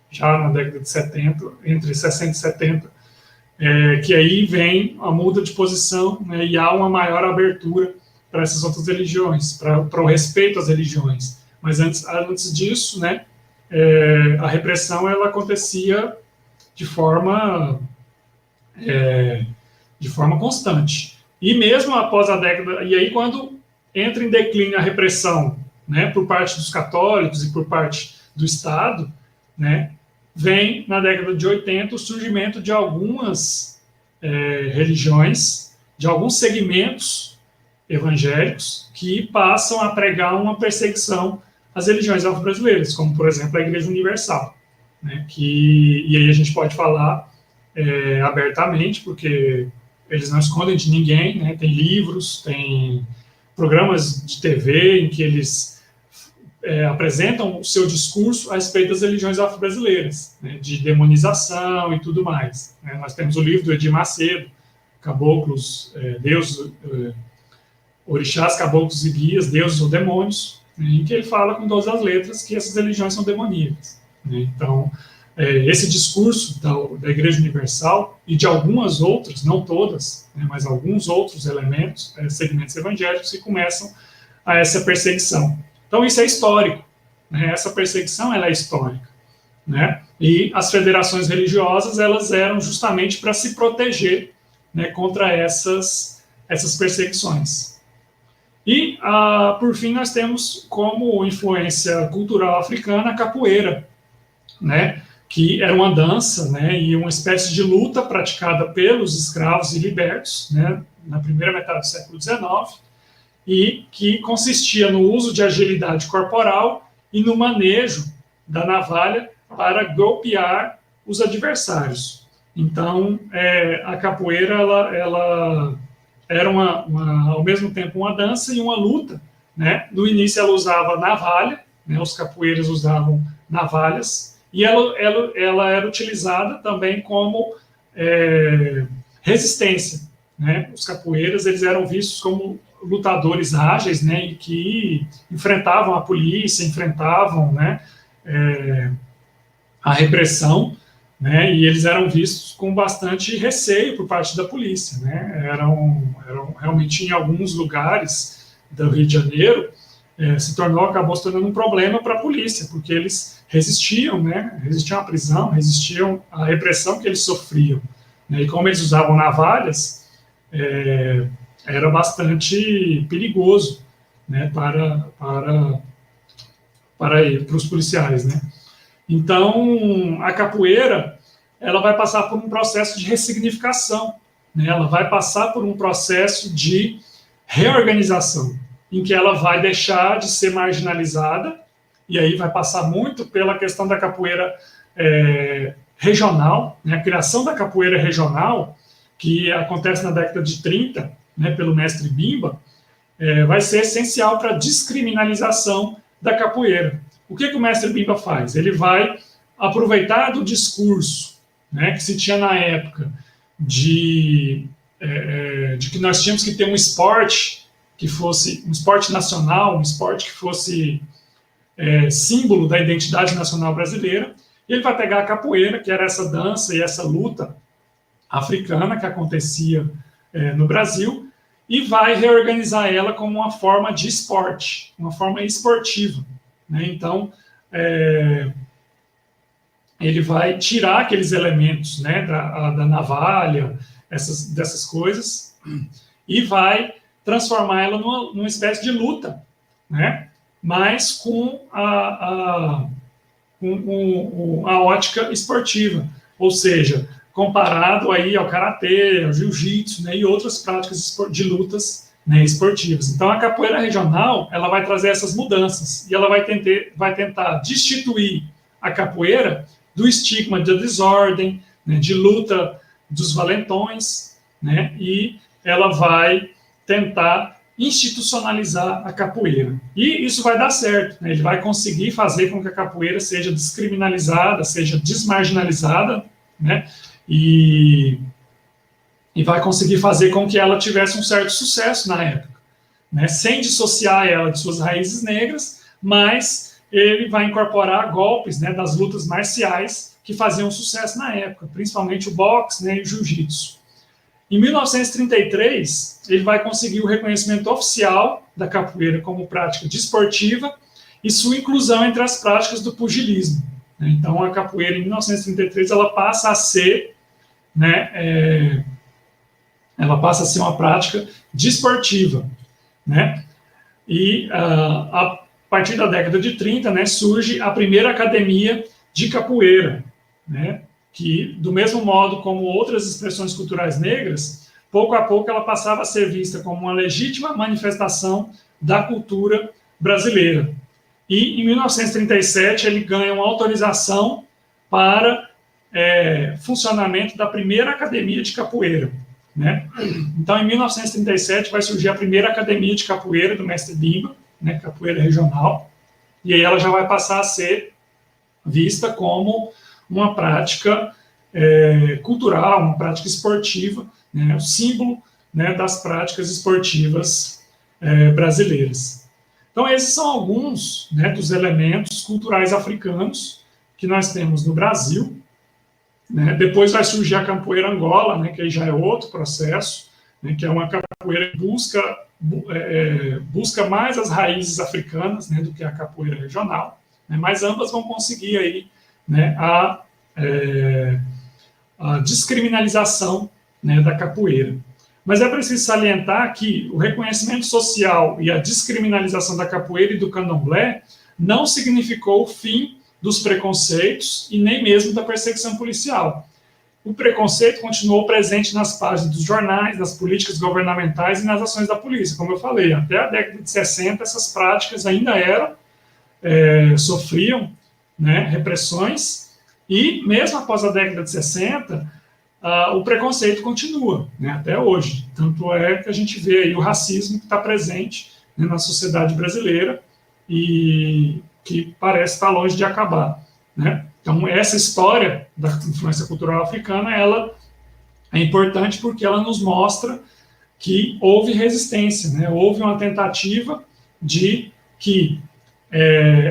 já na década de 70, entre 60 e 70, que aí vem a muda de posição, né, e há uma maior abertura para essas outras religiões, para o respeito às religiões. Mas antes disso, né, a repressão ela acontecia de forma constante. E mesmo após a década, e aí quando entra em declínio a repressão, né, por parte dos católicos e por parte do Estado, né, vem, na década de 80, o surgimento de algumas religiões, de alguns segmentos evangélicos que passam a pregar uma perseguição às religiões afro-brasileiras, como, por exemplo, a Igreja Universal, né, e aí a gente pode falar abertamente, porque eles não escondem de ninguém, né, tem livros, tem programas de TV em que eles apresentam o seu discurso a respeito das religiões afro-brasileiras, né, de demonização e tudo mais. Né? Nós temos o livro do Edir Macedo, Caboclos, Deuses, Orixás, Caboclos e Guias, Deuses ou Demônios, né, em que ele fala com todas as letras que essas religiões são demoníacas. Né? Então, esse discurso da Igreja Universal e de algumas outras, não todas, né, mas alguns outros elementos, segmentos evangélicos que começam a essa perseguição. Então, isso é histórico. Né? Essa perseguição ela é histórica. Né? E as federações religiosas, elas eram justamente para se proteger, né, contra essas perseguições. E, por fim, nós temos como influência cultural africana a capoeira, né, que era uma dança, né, e uma espécie de luta praticada pelos escravos e libertos, né, na primeira metade do século XIX, e que consistia no uso de agilidade corporal e no manejo da navalha para golpear os adversários. Então, a capoeira ela era ao mesmo tempo uma dança e uma luta, né? No início ela usava navalha, né? Os capoeiras usavam navalhas, e ela era utilizada também como resistência, né? Os capoeiras, eles eram vistos como lutadores ágeis, né? E que enfrentavam a polícia, enfrentavam, né? A repressão, né? E eles eram vistos com bastante receio por parte da polícia, né? Eram realmente, em alguns lugares do Rio de Janeiro, acabou se tornando um problema para a polícia, porque eles resistiam, né? Resistiam à prisão, resistiam à repressão que eles sofriam, né? E como eles usavam navalhas, era bastante perigoso, né? Para os policiais, né? Então, a capoeira, ela vai passar por um processo de ressignificação, né? Ela vai passar por um processo de reorganização, em que ela vai deixar de ser marginalizada, e aí vai passar muito pela questão da capoeira regional, né? A criação da capoeira regional, que acontece na década de 30, né, pelo mestre Bimba, vai ser essencial para a descriminalização da capoeira. O que o mestre Bimba faz? Ele vai aproveitar do discurso, né, que se tinha na época de que nós tínhamos que ter um esporte que fosse um esporte nacional, um esporte que fosse símbolo da identidade nacional brasileira, e ele vai pegar a capoeira, que era essa dança e essa luta africana que acontecia no Brasil, e vai reorganizar ela como uma forma de esporte, uma forma esportiva, né? Então, ele vai tirar aqueles elementos, né, da navalha, dessas coisas, e vai transformar ela numa espécie de luta, né, mas com a ótica esportiva, ou seja, comparado aí ao karatê, ao jiu-jitsu, né, e outras práticas de lutas, né, esportivas. Então, a capoeira regional, ela vai trazer essas mudanças, e ela vai tentar destituir a capoeira do estigma de desordem, né, de luta dos valentões, né, e ela vai tentar institucionalizar a capoeira. E isso vai dar certo, né, ele vai conseguir fazer com que a capoeira seja descriminalizada, seja desmarginalizada, né, e vai conseguir fazer com que ela tivesse um certo sucesso na época, né, sem dissociar ela de suas raízes negras, mas ele vai incorporar golpes, né, das lutas marciais que faziam sucesso na época, principalmente o boxe, né, e o jiu-jitsu. Em 1933, ele vai conseguir o reconhecimento oficial da capoeira como prática desportiva e sua inclusão entre as práticas do pugilismo. Então, a capoeira, em 1933, ela passa a ser, né, uma prática desportiva, né? E a partir da década de 30, né, surge a primeira academia de capoeira, né, que, do mesmo modo como outras expressões culturais negras, pouco a pouco ela passava a ser vista como uma legítima manifestação da cultura brasileira. E, em 1937, ele ganha uma autorização para funcionamento da primeira academia de capoeira, né? Então, em 1937, vai surgir a primeira academia de capoeira do mestre Bimba, né, capoeira regional, e aí ela já vai passar a ser vista como uma prática cultural, uma prática esportiva, né, o símbolo, né, das práticas esportivas brasileiras. Então, esses são alguns, né, dos elementos culturais africanos que nós temos no Brasil, né? Depois vai surgir a capoeira Angola, né, que aí já é outro processo, né, que é uma capoeira que busca mais as raízes africanas, né, do que a capoeira regional, né, mas ambas vão conseguir aí, né, a a descriminalização, né, da capoeira. Mas é preciso salientar que o reconhecimento social e a descriminalização da capoeira e do candomblé não significou o fim dos preconceitos e nem mesmo da perseguição policial. O preconceito continuou presente nas páginas dos jornais, nas políticas governamentais e nas ações da polícia. Como eu falei, até a década de 60, essas práticas ainda sofriam, né, repressões, e mesmo após a década de 60, o preconceito continua, né, até hoje. Tanto é que a gente vê aí o racismo que está presente, né, na sociedade brasileira e que parece estar longe de acabar, né? Então, essa história da influência cultural africana, ela é importante porque ela nos mostra que houve resistência, né? Houve uma tentativa de que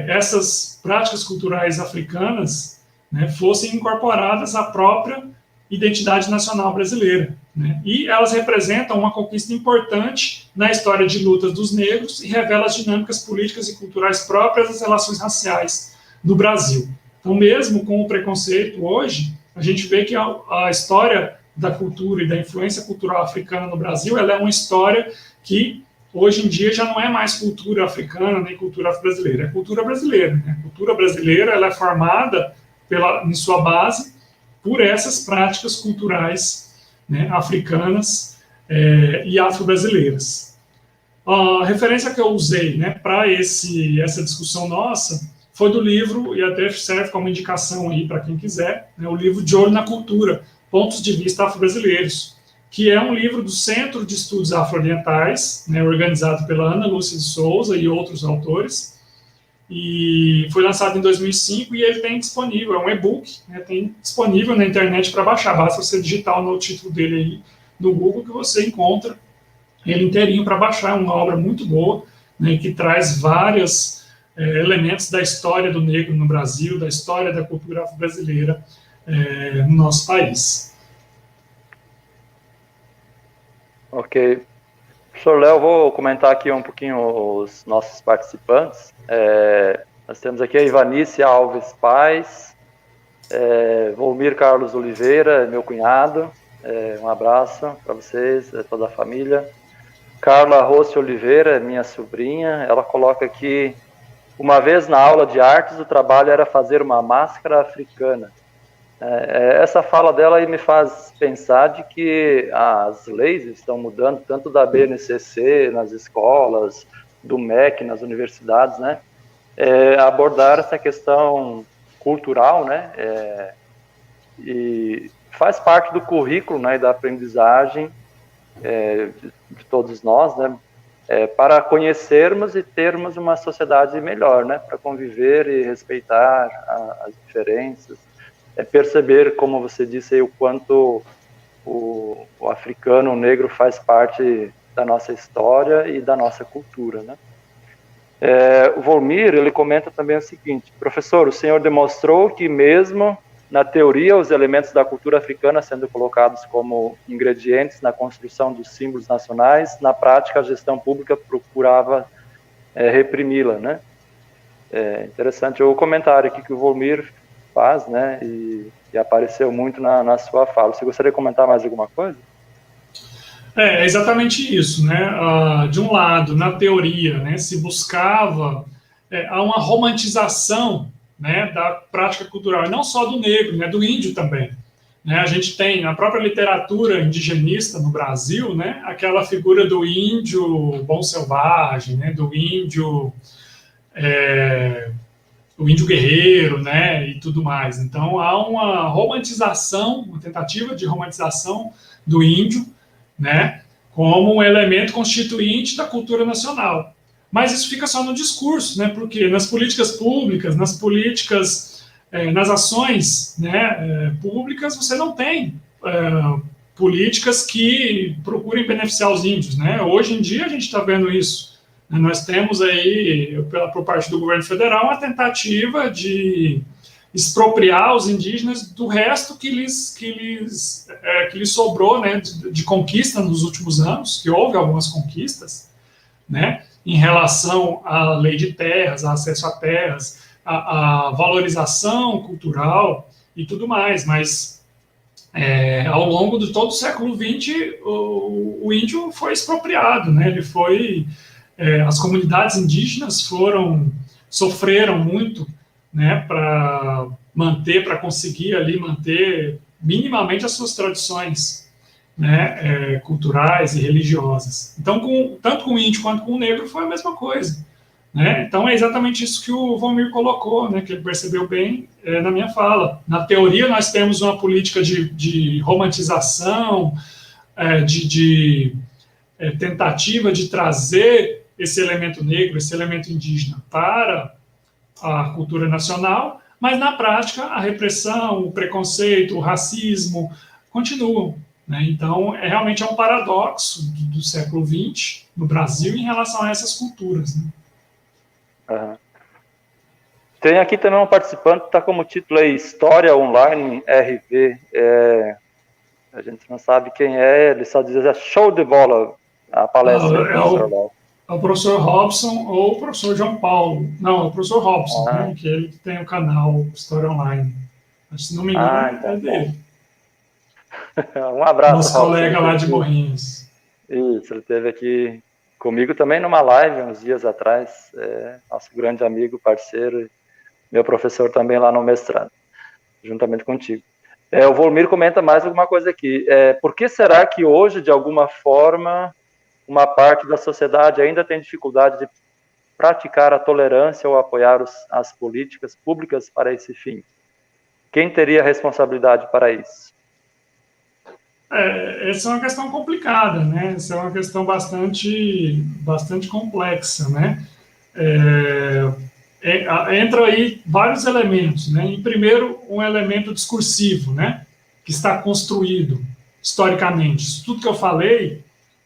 essas práticas culturais africanas, né, fossem incorporadas à própria identidade nacional brasileira, né? E elas representam uma conquista importante na história de lutas dos negros e revela as dinâmicas políticas e culturais próprias das relações raciais no Brasil. Então, mesmo com o preconceito hoje, a gente vê que a história da cultura e da influência cultural africana no Brasil, ela é uma história que, hoje em dia, já não é mais cultura africana nem cultura afro-brasileira, é cultura brasileira, né? A cultura brasileira, ela é formada, em sua base, por essas práticas culturais, né, africanas e afro-brasileiras. A referência que eu usei, né, para essa discussão nossa foi do livro, e até serve como indicação aí para quem quiser, né, o livro De Olho na Cultura, Pontos de Vista Afro-Brasileiros, que é um livro do Centro de Estudos Afro-Orientais, né, organizado pela Ana Lúcia de Souza e outros autores, e foi lançado em 2005 e ele tem disponível, é um e-book, né, tem disponível na internet para baixar, basta você digitar o título dele aí no Google que você encontra ele inteirinho para baixar, é uma obra muito boa, né, que traz vários elementos da história do negro no Brasil, da história da cultura afro-brasileira no nosso país. Ok. Professor Léo, vou comentar aqui um pouquinho os nossos participantes. Nós temos aqui a Ivanice Alves Paz, Volmir Carlos Oliveira, meu cunhado, um abraço para vocês, toda a família. Carla Rossi Oliveira, minha sobrinha, ela coloca aqui: uma vez na aula de artes, o trabalho era fazer uma máscara africana. Essa fala dela aí me faz pensar de que as leis estão mudando, tanto da BNCC nas escolas, do MEC nas universidades, né? Abordar essa questão cultural, né? E faz parte do currículo, né, da aprendizagem de todos nós, né? Para conhecermos e termos uma sociedade melhor, né? Para conviver e respeitar as diferenças. Perceber, como você disse aí, o quanto o africano, o negro faz parte da nossa história e da nossa cultura, né? O Volmir, ele comenta também o seguinte: professor, o senhor demonstrou que mesmo na teoria os elementos da cultura africana sendo colocados como ingredientes na construção dos símbolos nacionais, na prática a gestão pública procurava reprimi-la, né? Interessante o comentário aqui que o Volmir faz, né, e apareceu muito na sua fala. Você gostaria de comentar mais alguma coisa? É exatamente isso, né? De um lado, na teoria, né, se buscava uma romantização, né, da prática cultural, e não só do negro, né, do índio também. Né? A gente tem, na própria literatura indigenista no Brasil, né, aquela figura do índio bom selvagem, né, do índio o índio guerreiro, né, e tudo mais. Então, há uma romantização, uma tentativa de romantização do índio, né, como um elemento constituinte da cultura nacional. Mas isso fica só no discurso, né, porque nas políticas públicas, nas ações, né, públicas, você não tem políticas que procurem beneficiar os índios, né? Hoje em dia a gente está vendo isso. Nós temos aí, por parte do governo federal, uma tentativa de expropriar os indígenas do resto que lhes sobrou, né, de conquista nos últimos anos, que houve algumas conquistas, né, em relação à lei de terras, ao acesso a terras, a valorização cultural e tudo mais, mas ao longo de todo o século XX, o índio foi expropriado, né? Ele foi, as comunidades indígenas sofreram muito, né, para conseguir ali manter minimamente as suas tradições, né, culturais e religiosas. Então, tanto com o índio quanto com o negro foi a mesma coisa, né? Então, é exatamente isso que o Valmir colocou, né, que ele percebeu bem na minha fala. Na teoria, nós temos uma política de romantização, de tentativa de trazer esse elemento negro, esse elemento indígena para a cultura nacional, mas na prática a repressão, o preconceito, o racismo continuam, né? Então, realmente é um paradoxo do século XX no Brasil em relação a essas culturas, né? Uhum. Tem aqui também um participante que está como título aí, História Online RV. A gente não sabe quem é, ele só diz show de bola a palestra do professor Léo. É o professor Robson ou o professor João Paulo. Não, é o professor Robson, né, que ele tem o canal História Online. Mas, se não me engano, é dele. Um abraço, nosso Robson, colega lá de Morrinhos. Isso, ele esteve aqui comigo também numa live uns dias atrás. Nosso grande amigo, parceiro, meu professor também lá no mestrado, juntamente contigo. O Volmir comenta mais alguma coisa aqui. Por que será que hoje, de alguma forma, uma parte da sociedade ainda tem dificuldade de praticar a tolerância ou apoiar as políticas públicas para esse fim? Quem teria responsabilidade para isso? Essa é uma questão complicada, né? Essa é uma questão bastante complexa, né? Entra aí vários elementos, né? Em primeiro, um elemento discursivo, né? Que está construído historicamente. Isso tudo que eu falei,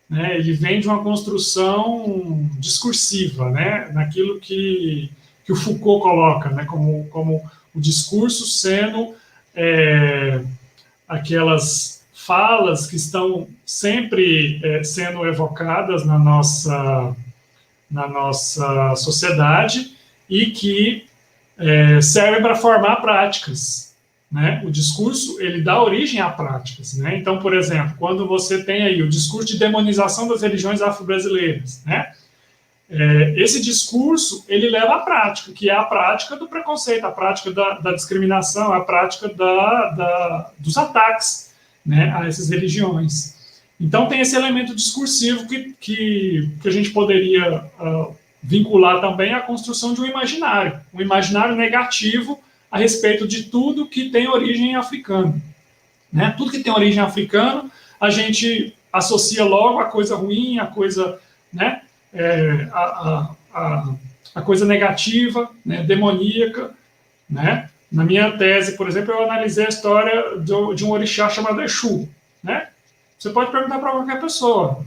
né? Ele vem de uma construção discursiva, né? Naquilo que o Foucault coloca, né? Como o discurso sendo aquelas falas que estão sempre sendo evocadas na nossa sociedade e que servem para formar práticas, né? O discurso, ele dá origem a práticas, né? Então, por exemplo, quando você tem aí o discurso de demonização das religiões afro-brasileiras, né? Esse discurso, ele leva à prática, que é a prática do preconceito, a prática da discriminação, a prática dos ataques, né, a essas religiões. Então, tem esse elemento discursivo que a gente poderia vincular também à construção de um imaginário negativo a respeito de tudo que tem origem africana, né? Tudo que tem origem africana, a gente associa logo a coisa ruim, a coisa, né, a coisa negativa, né, demoníaca, né? Na minha tese, por exemplo, eu analisei a história de um orixá chamado Exu, né? Você pode perguntar para qualquer pessoa,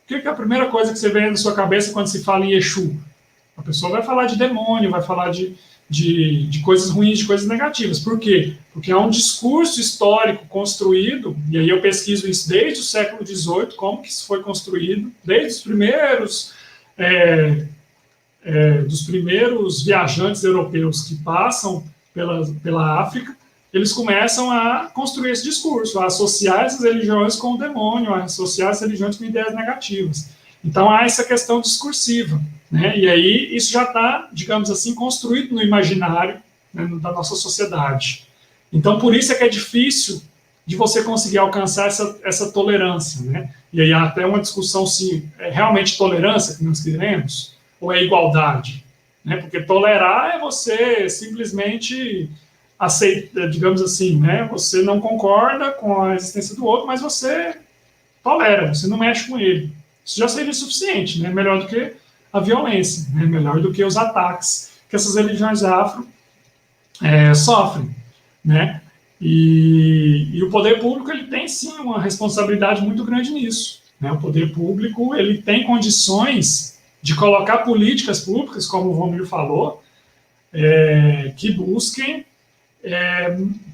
o que é a primeira coisa que você vê na sua cabeça quando se fala em Exu? A pessoa vai falar de demônio, vai falar de coisas ruins, de coisas negativas. Por quê? Porque é um discurso histórico construído, e aí eu pesquiso isso desde o século XVIII, como que isso foi construído, desde os primeiros viajantes europeus que passam pela África, eles começam a construir esse discurso, a associar essas religiões com o demônio, a associar essas religiões com ideias negativas. Então, há essa questão discursiva, né? E aí isso já está, digamos assim, construído no imaginário, né, da nossa sociedade. Então, por isso é que é difícil de você conseguir alcançar essa tolerância, né? E aí há até uma discussão se é realmente tolerância que nós queremos ou é igualdade, né? Porque tolerar é você simplesmente aceita, digamos assim, né? Você não concorda com a existência do outro, mas você tolera, você não mexe com ele. Isso já seria suficiente, né? Melhor do que a violência, né? Melhor do que os ataques que essas religiões afro sofrem, né? E o poder público, ele tem sim uma responsabilidade muito grande nisso, né? O poder público, ele tem condições de colocar políticas públicas, como o Valmir falou, que busquem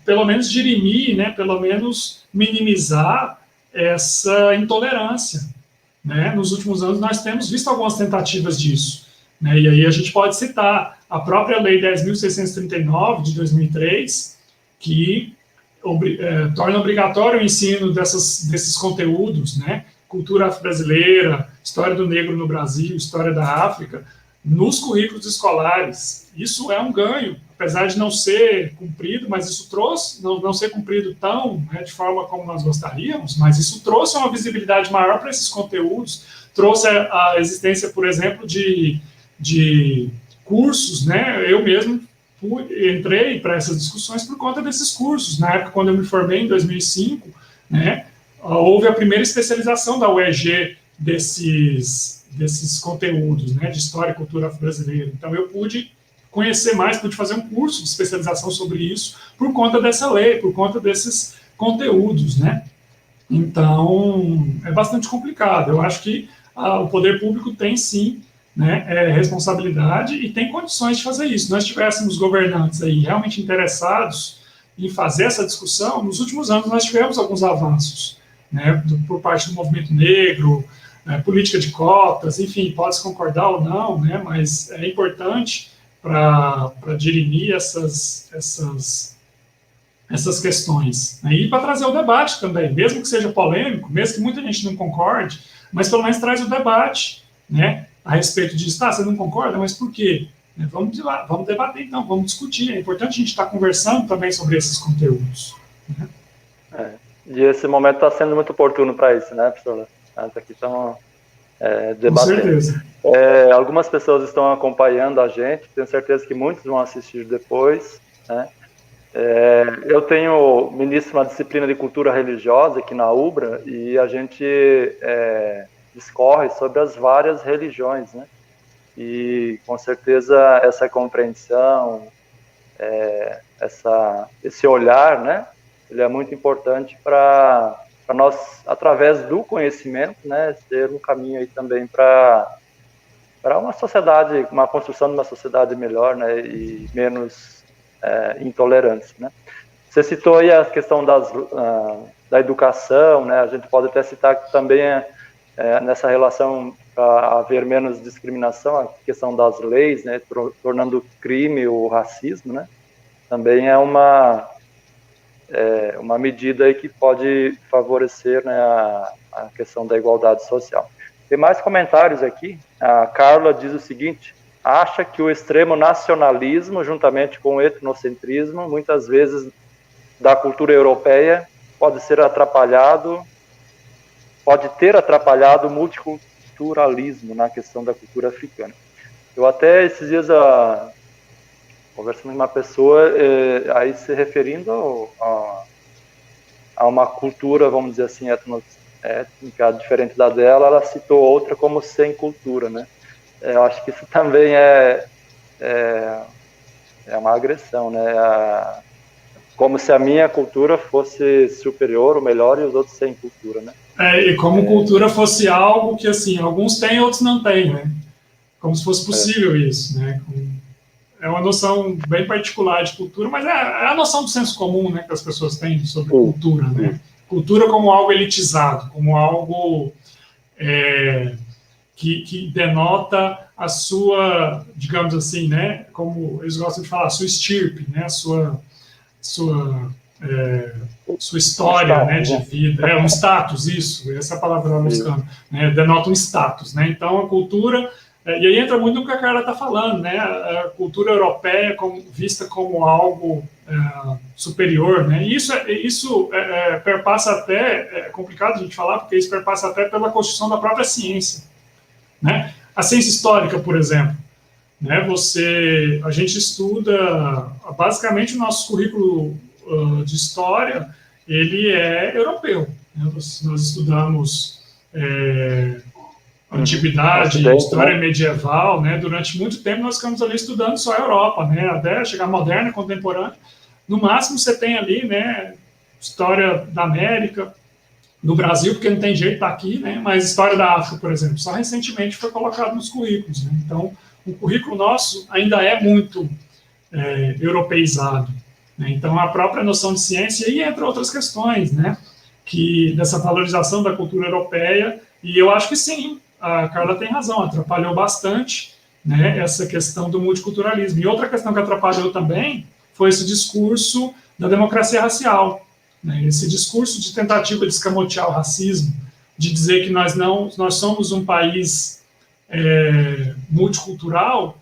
pelo menos dirimir, né? Pelo menos minimizar essa intolerância, né? Nos últimos anos nós temos visto algumas tentativas disso, né? E aí a gente pode citar a própria Lei 10.639 de 2003, que torna obrigatório o ensino desses conteúdos, né? Cultura afro-brasileira, história do negro no Brasil, história da África, nos currículos escolares. Isso é um ganho, apesar de não ser cumprido, mas isso trouxe, não ser cumprido tão, né, de forma como nós gostaríamos, mas isso trouxe uma visibilidade maior para esses conteúdos, trouxe a existência, por exemplo, de cursos, né? Eu mesmo entrei para essas discussões por conta desses cursos. Na época, quando eu me formei, em 2005, né, houve a primeira especialização da UEG desses conteúdos, né, de história e cultura afro-brasileira. Então, eu pude conhecer mais, pude fazer um curso de especialização sobre isso por conta dessa lei, por conta desses conteúdos, né? Então, é bastante complicado. Eu acho que o poder público tem, sim, né, responsabilidade e tem condições de fazer isso. Se nós tivéssemos governantes aí realmente interessados em fazer essa discussão, nos últimos anos nós tivemos alguns avanços, né, por parte do movimento negro, política de cotas, enfim, pode-se concordar ou não, né, mas é importante para dirimir essas questões, né, e para trazer o debate também, mesmo que seja polêmico, mesmo que muita gente não concorde, mas pelo menos traz o debate, né, a respeito disso. Você não concorda, mas por quê? Vamos debater então, vamos discutir. É importante a gente estar conversando também sobre esses conteúdos, né? E esse momento está sendo muito oportuno para isso, né, professor? Aqui estamos debatendo. Com certeza. Algumas pessoas estão acompanhando a gente, tenho certeza que muitos vão assistir depois, né? Eu tenho ministro uma disciplina de cultura religiosa aqui na UBRA e a gente discorre sobre as várias religiões, né? E com certeza essa compreensão, esse olhar, né? Ele é muito importante para nós, através do conhecimento, né, ter um caminho aí também para uma sociedade, uma construção de uma sociedade melhor, né, e menos intolerante, né. Você citou aí a questão da educação, né, a gente pode até citar que também nessa relação para haver menos discriminação, a questão das leis, né, tornando crime o racismo, né, também é uma medida aí que pode favorecer, né, a questão da igualdade social. Tem mais comentários aqui. A Carla diz o seguinte: acha que o extremo nacionalismo, juntamente com o etnocentrismo, muitas vezes da cultura europeia, pode ter atrapalhado o multiculturalismo na questão da cultura africana. Eu até esses dias conversando com uma pessoa, aí se referindo a uma cultura, vamos dizer assim, étnica diferente da dela, ela citou outra como sem cultura, né? Eu acho que isso também é uma agressão, né? Como se a minha cultura fosse superior ou melhor e os outros sem cultura, né? E como cultura fosse algo que, assim, alguns têm, outros não têm, né? Como se fosse possível isso, né? É uma noção bem particular de cultura, mas é a noção do senso comum, né, que as pessoas têm sobre cultura, né? Cultura como algo elitizado, como algo que denota a sua, digamos assim, né, como eles gostam de falar, a sua estirpe, né, a sua história, né, de vida, um status, isso, essa é a palavra que eu estou buscando, né, denota um status, né, então a cultura, e aí entra muito no que a Carla está falando, né, a cultura europeia vista como algo superior, né, e isso perpassa até, é complicado a gente falar, porque isso perpassa até pela construção da própria ciência, né, a ciência histórica, por exemplo, né, a gente estuda, basicamente o nosso currículo de história, ele é europeu, né, nós estudamos antiguidade, história medieval, né, durante muito tempo nós ficamos ali estudando só a Europa, né, até chegar moderna, contemporânea, no máximo você tem ali, né, história da América, do Brasil, porque não tem jeito de estar aqui, né, mas história da África, por exemplo, só recentemente foi colocado nos currículos, né, então o currículo nosso ainda é muito europeizado, né, então a própria noção de ciência, e entre outras questões, né, dessa valorização da cultura europeia, e eu acho que sim, a Carla tem razão, atrapalhou bastante, né, essa questão do multiculturalismo. E outra questão que atrapalhou também foi esse discurso da democracia racial, né? Esse discurso de tentativa de escamotear o racismo, de dizer que nós somos um país multicultural,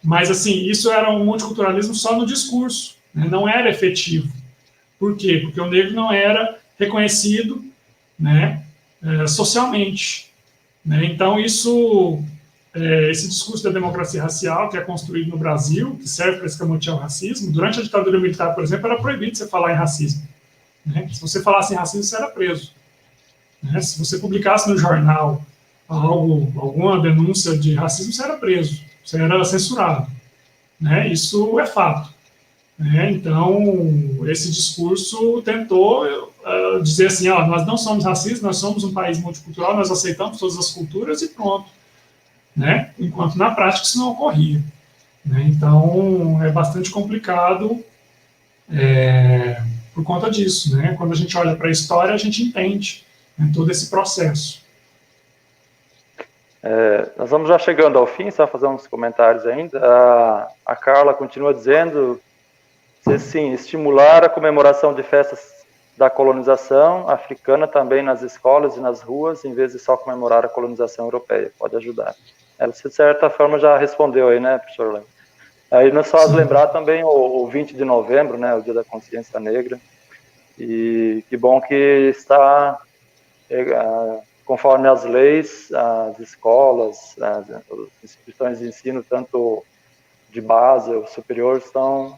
mas assim, isso era um multiculturalismo só no discurso, né? Não era efetivo. Por quê? Porque o negro não era reconhecido, né, socialmente, né? Então esse discurso da democracia racial que é construído no Brasil, que serve para escamotear o racismo, durante a ditadura militar, por exemplo, era proibido você falar em racismo, né? Se você falasse em racismo, você era preso, né? Se você publicasse no jornal alguma denúncia de racismo, você era preso, você era censurado, né? Isso é fato, né? Então, esse discurso tentou dizer assim, nós não somos racistas, nós somos um país multicultural, nós aceitamos todas as culturas e pronto, né? Enquanto na prática isso não ocorria, né? Então, é bastante complicado por conta disso, né? Quando a gente olha para a história, a gente entende, né, todo esse processo. Nós vamos já chegando ao fim, só fazer uns comentários ainda. A Carla continua dizendo, sim, estimular a comemoração de festas da colonização africana também nas escolas e nas ruas, em vez de só comemorar a colonização europeia, pode ajudar. Ela, de certa forma, já respondeu aí, né, professor Léo? Aí nós só lembrar também o 20 de novembro, né, o Dia da Consciência Negra, e que bom que está, conforme as leis, as escolas, as instituições de ensino, tanto de base ou superior, estão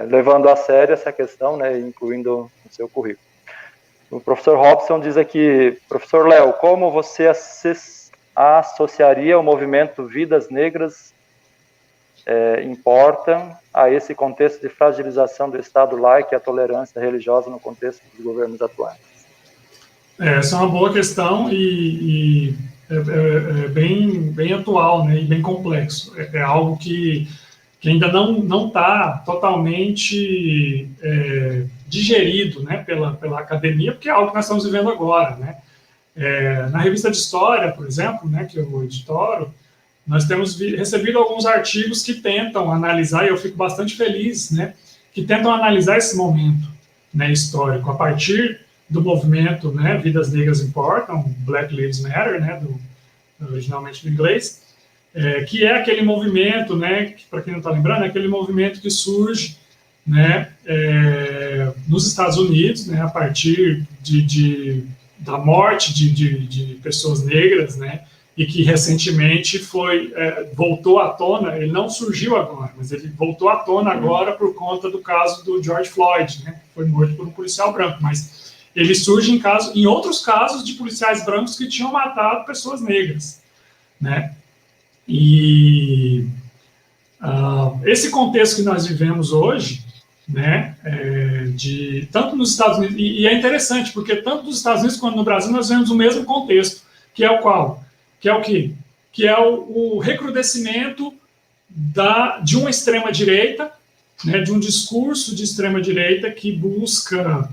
levando a sério essa questão, né, incluindo no seu currículo. O professor Robson diz aqui, professor Léo, como você associaria o movimento Vidas Negras Importam a esse contexto de fragilização do Estado laico e a tolerância religiosa no contexto dos governos atuais? Essa é uma boa questão e bem atual, né, e bem complexo. É algo que ainda não está totalmente digerido, né, pela academia, porque é algo que nós estamos vivendo agora, né? Na revista de História, por exemplo, né, que eu editoro, nós temos recebido alguns artigos que tentam analisar, e eu fico bastante feliz, né, que tentam analisar esse momento, né, histórico, a partir do movimento, né, Vidas Negras Importam, Black Lives Matter, né, originalmente do inglês, que é aquele movimento, né, para quem não está lembrando, é aquele movimento que surge, né, nos Estados Unidos, né, a partir da morte de pessoas negras, né, e que recentemente voltou à tona. Ele não surgiu agora, mas ele voltou à tona agora por conta do caso do George Floyd, né, que foi morto por um policial branco, mas ele surge em outros casos de policiais brancos que tinham matado pessoas negras, né, e esse contexto que nós vivemos hoje, né, tanto nos Estados Unidos, e é interessante, porque tanto nos Estados Unidos quanto no Brasil nós vemos o mesmo contexto, que é o qual? Que é o quê? Que é o recrudescimento de uma extrema-direita, né, de um discurso de extrema-direita que busca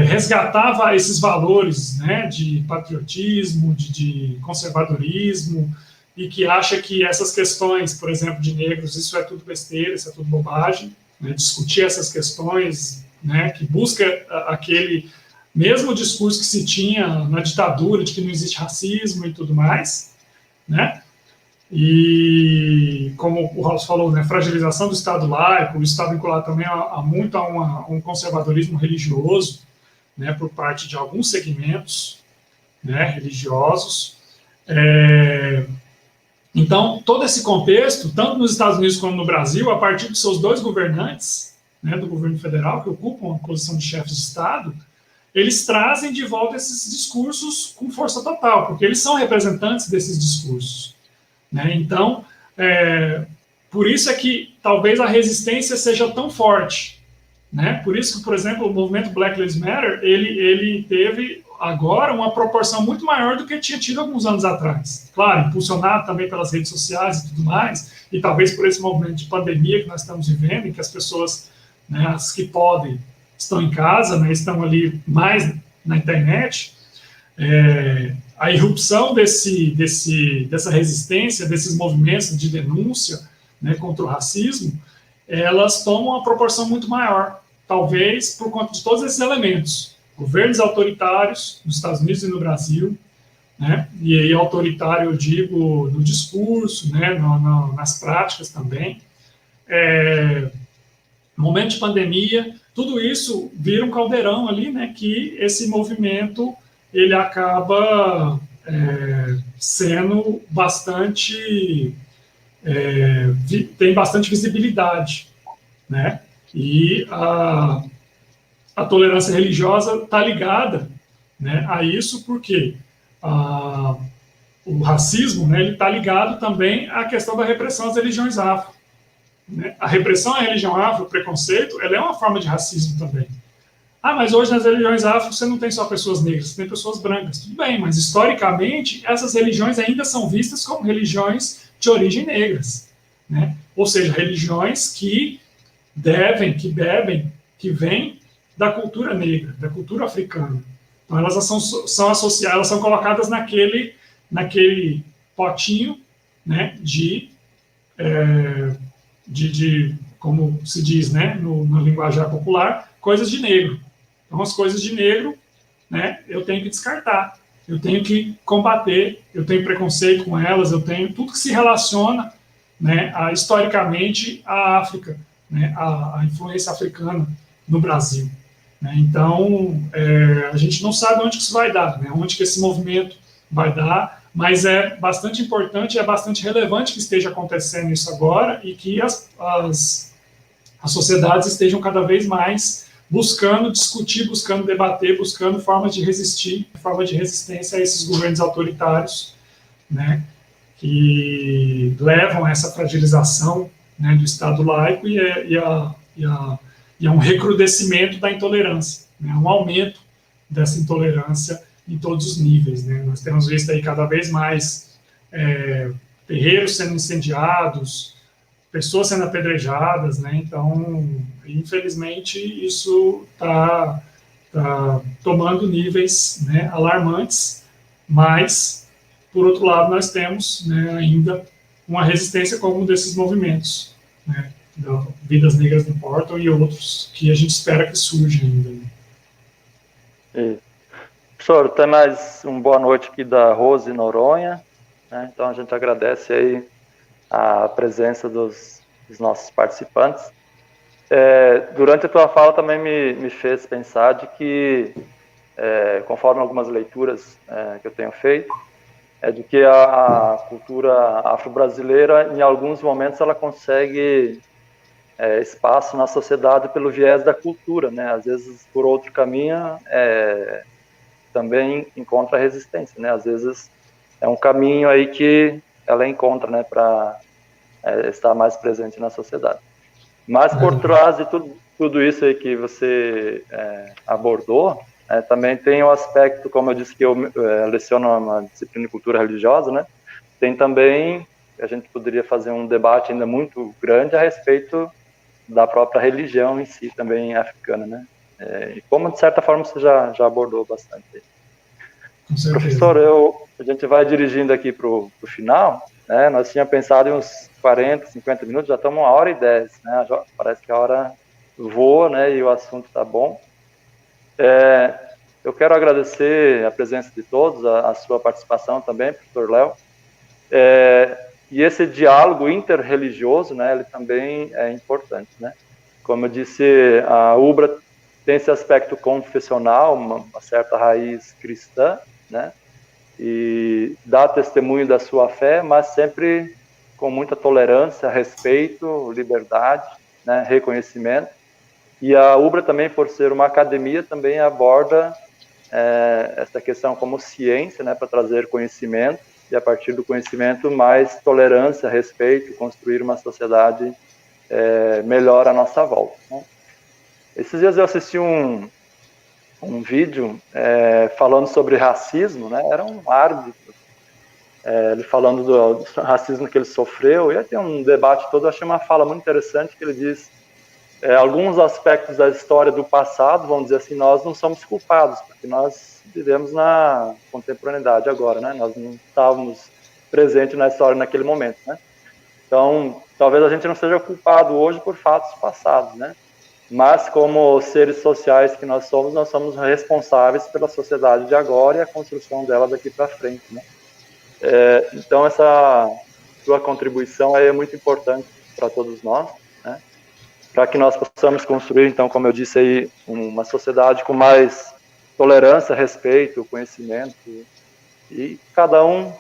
resgatar esses valores, né, de patriotismo, de conservadorismo, e que acha que essas questões, por exemplo, de negros, isso é tudo besteira, isso é tudo bobagem, né, discutir essas questões, né, que busca aquele mesmo discurso que se tinha na ditadura, de que não existe racismo e tudo mais, né? E, como o Raul falou, né, fragilização do Estado laico, o Estado vinculado também muito a um conservadorismo religioso, né, por parte de alguns segmentos, né, religiosos. Então, todo esse contexto, tanto nos Estados Unidos como no Brasil, a partir dos seus dois governantes, né, do governo federal, que ocupam a posição de chefes de Estado, eles trazem de volta esses discursos com força total, porque eles são representantes desses discursos, né? Então, por isso é que talvez a resistência seja tão forte, né? Por isso que, por exemplo, o movimento Black Lives Matter, ele teve agora uma proporção muito maior do que tinha tido alguns anos atrás. Claro, impulsionado também pelas redes sociais e tudo mais, e talvez por esse movimento de pandemia que nós estamos vivendo, em que as pessoas, né, as que podem, estão em casa, né, estão ali mais na internet, a irrupção dessa resistência, desses movimentos de denúncia, né, contra o racismo, elas tomam uma proporção muito maior, talvez por conta de todos esses elementos. Governos autoritários nos Estados Unidos e no Brasil, né? E aí autoritário eu digo no discurso, né? Nas práticas também. Momento de pandemia, tudo isso vira um caldeirão ali, né? Que esse movimento ele acaba sendo bastante tem bastante visibilidade, né? E a tolerância religiosa está ligada, né, a isso porque o racismo, né, ele está ligado também à questão da repressão às religiões afro. Né? A repressão à religião afro, o preconceito, ela é uma forma de racismo também. Mas hoje nas religiões afro você não tem só pessoas negras, você tem pessoas brancas. Tudo bem, mas historicamente essas religiões ainda são vistas como religiões de origem negras. Né? Ou seja, religiões que bebem, que vêm da cultura negra, da cultura africana. Então elas são associadas, elas são colocadas naquele potinho, né, de como se diz, né, no linguajar popular, coisas de negro. Então as coisas de negro, né, eu tenho que descartar, eu tenho que combater, eu tenho preconceito com elas, eu tenho tudo que se relaciona, né, historicamente à África, né, a influência africana no Brasil. Né? Então, a gente não sabe onde que isso vai dar, né, onde que esse movimento vai dar, mas é bastante importante, é bastante relevante que esteja acontecendo isso agora e que as sociedades estejam cada vez mais buscando discutir, buscando debater, buscando formas de resistir, formas de resistência a esses governos autoritários, né, que levam a essa fragilização, né, do Estado laico e a um recrudescimento da intolerância, né, um aumento dessa intolerância em todos os níveis. Né. Nós temos visto aí cada vez mais terreiros sendo incendiados, pessoas sendo apedrejadas, né, então, infelizmente, isso está tomando níveis, né, alarmantes, mas, por outro lado, nós temos, né, ainda uma resistência com algum desses movimentos, né, Vidas Negras Não Importam e outros que a gente espera que surjam ainda. Professor, tem mais uma boa noite aqui da Rose Noronha, né? Então a gente agradece aí a presença dos nossos participantes. Durante a tua fala também me fez pensar de que, conforme algumas leituras que eu tenho feito, de que a cultura afro-brasileira, em alguns momentos, ela consegue espaço na sociedade pelo viés da cultura, né? Às vezes, por outro caminho, também encontra resistência, né? Às vezes, é um caminho aí que ela encontra, né, para estar mais presente na sociedade. Mas, por trás de tudo isso aí que você abordou, também tem o aspecto, como eu disse, que eu leciono uma disciplina de cultura religiosa, né? Tem também, a gente poderia fazer um debate ainda muito grande a respeito da própria religião em si, também africana, né? E como, de certa forma, você já abordou bastante. Professor, a gente vai dirigindo aqui para o final, né? Nós tínhamos pensado em uns 40, 50 minutos, já estamos 1h10, né? Parece que a hora voa, né? E o assunto está bom. Eu quero agradecer a presença de todos, a sua participação também, professor Léo. E esse diálogo interreligioso, né, ele também é importante, né? Como eu disse, a UBRA tem esse aspecto confessional, uma certa raiz cristã, né? E dá testemunho da sua fé, mas sempre com muita tolerância, respeito, liberdade, né, reconhecimento. E a UBRA também, por ser uma academia, também aborda essa questão como ciência, né, para trazer conhecimento, e a partir do conhecimento, mais tolerância, respeito, construir uma sociedade melhor à nossa volta. Né? Esses dias eu assisti um vídeo falando sobre racismo, né? Era um árbitro, ele falando do racismo que ele sofreu, e aí tem um debate todo, eu achei uma fala muito interessante, que ele diz, alguns aspectos da história do passado, vamos dizer assim, nós não somos culpados, porque nós vivemos na contemporaneidade agora, né? Nós não estávamos presentes na história naquele momento, né? Então, talvez a gente não seja culpado hoje por fatos passados, né? Mas, como seres sociais que nós somos responsáveis pela sociedade de agora e a construção dela daqui para frente, né? Então, essa sua contribuição aí é muito importante para todos nós, né? Para que nós possamos construir, então, como eu disse aí, uma sociedade com mais tolerância, respeito, conhecimento, e cada um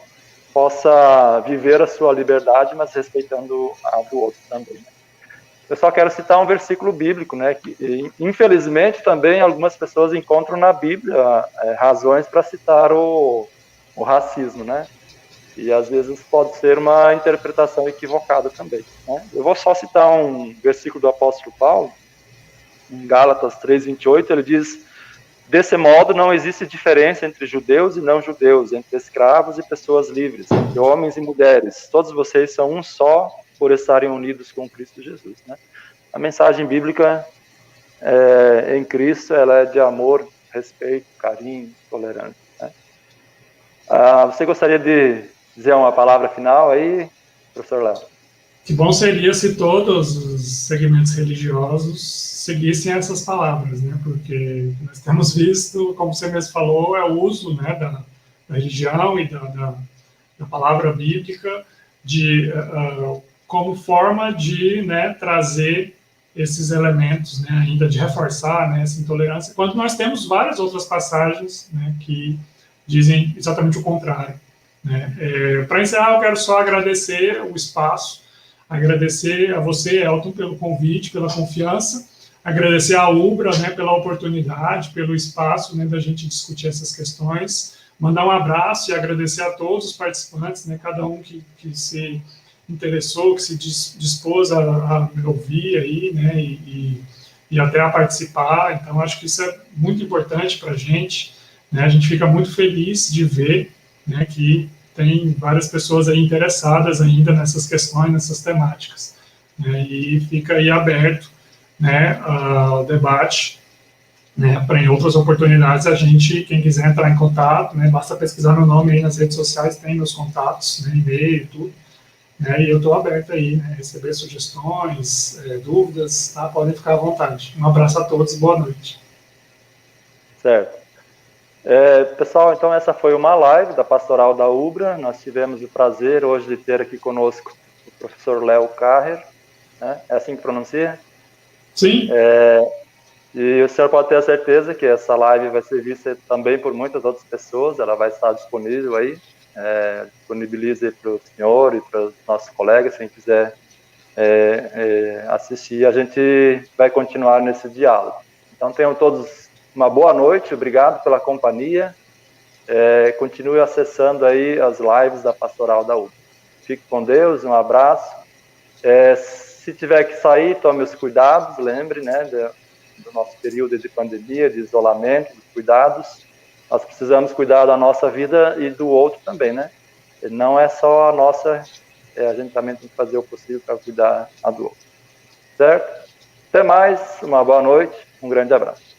possa viver a sua liberdade, mas respeitando a do outro também. Eu só quero citar um versículo bíblico, né? Que, infelizmente, também algumas pessoas encontram na Bíblia razões para citar o racismo, né? E às vezes pode ser uma interpretação equivocada também, né? Eu vou só citar um versículo do apóstolo Paulo, em Gálatas 3:28, ele diz: desse modo não existe diferença entre judeus e não judeus, entre escravos e pessoas livres, entre homens e mulheres. Todos vocês são um só por estarem unidos com Cristo Jesus, né? A mensagem bíblica em Cristo, ela é de amor, respeito, carinho, tolerância, né? Você gostaria de dizer uma palavra final aí, professor Léo? Que bom seria se todos os segmentos religiosos seguissem essas palavras, né? Porque nós temos visto, como você mesmo falou, é o uso, né, da religião e da palavra bíblica como forma de, né, trazer esses elementos, né, ainda de reforçar, né, essa intolerância, quando nós temos várias outras passagens, né, que dizem exatamente o contrário, né? Para encerrar, eu quero só agradecer o espaço, agradecer a você, Elton, pelo convite, pela confiança, agradecer à UBRA, né, pela oportunidade, pelo espaço, né, da gente discutir essas questões, mandar um abraço e agradecer a todos os participantes, né, cada um que se interessou, que se dispôs a me ouvir aí, né, e até a participar. Então, acho que isso é muito importante para a gente, né? A gente fica muito feliz de ver, né, que tem várias pessoas aí interessadas ainda nessas questões, nessas temáticas, né? E fica aí aberto, né, ao debate, né, para em outras oportunidades quem quiser entrar em contato, né, basta pesquisar meu nome aí nas redes sociais, tem meus contatos, né, e-mail e tudo, né, e eu estou aberto aí, né, receber sugestões, dúvidas, tá? Podem ficar à vontade. Um abraço a todos e boa noite. Certo. Pessoal, então essa foi uma live da Pastoral da UBRA. Nós tivemos o prazer hoje de ter aqui conosco o professor Léo Carrer, né? É assim que pronuncia? Sim. E o senhor pode ter a certeza que essa live vai ser vista também por muitas outras pessoas, ela vai estar disponível aí, disponibilize para o senhor e para os nossos colegas, quem quiser assistir, a gente vai continuar nesse diálogo. Então tenham todos uma boa noite, obrigado pela companhia, continue acessando aí as lives da Pastoral da UBRA. Fique com Deus, um abraço. Se tiver que sair, tome os cuidados, lembre, né, do nosso período de pandemia, de isolamento, dos cuidados. Nós precisamos cuidar da nossa vida e do outro também, né? Não é só a nossa, a gente também tem que fazer o possível para cuidar a do outro. Certo? Até mais, uma boa noite, um grande abraço.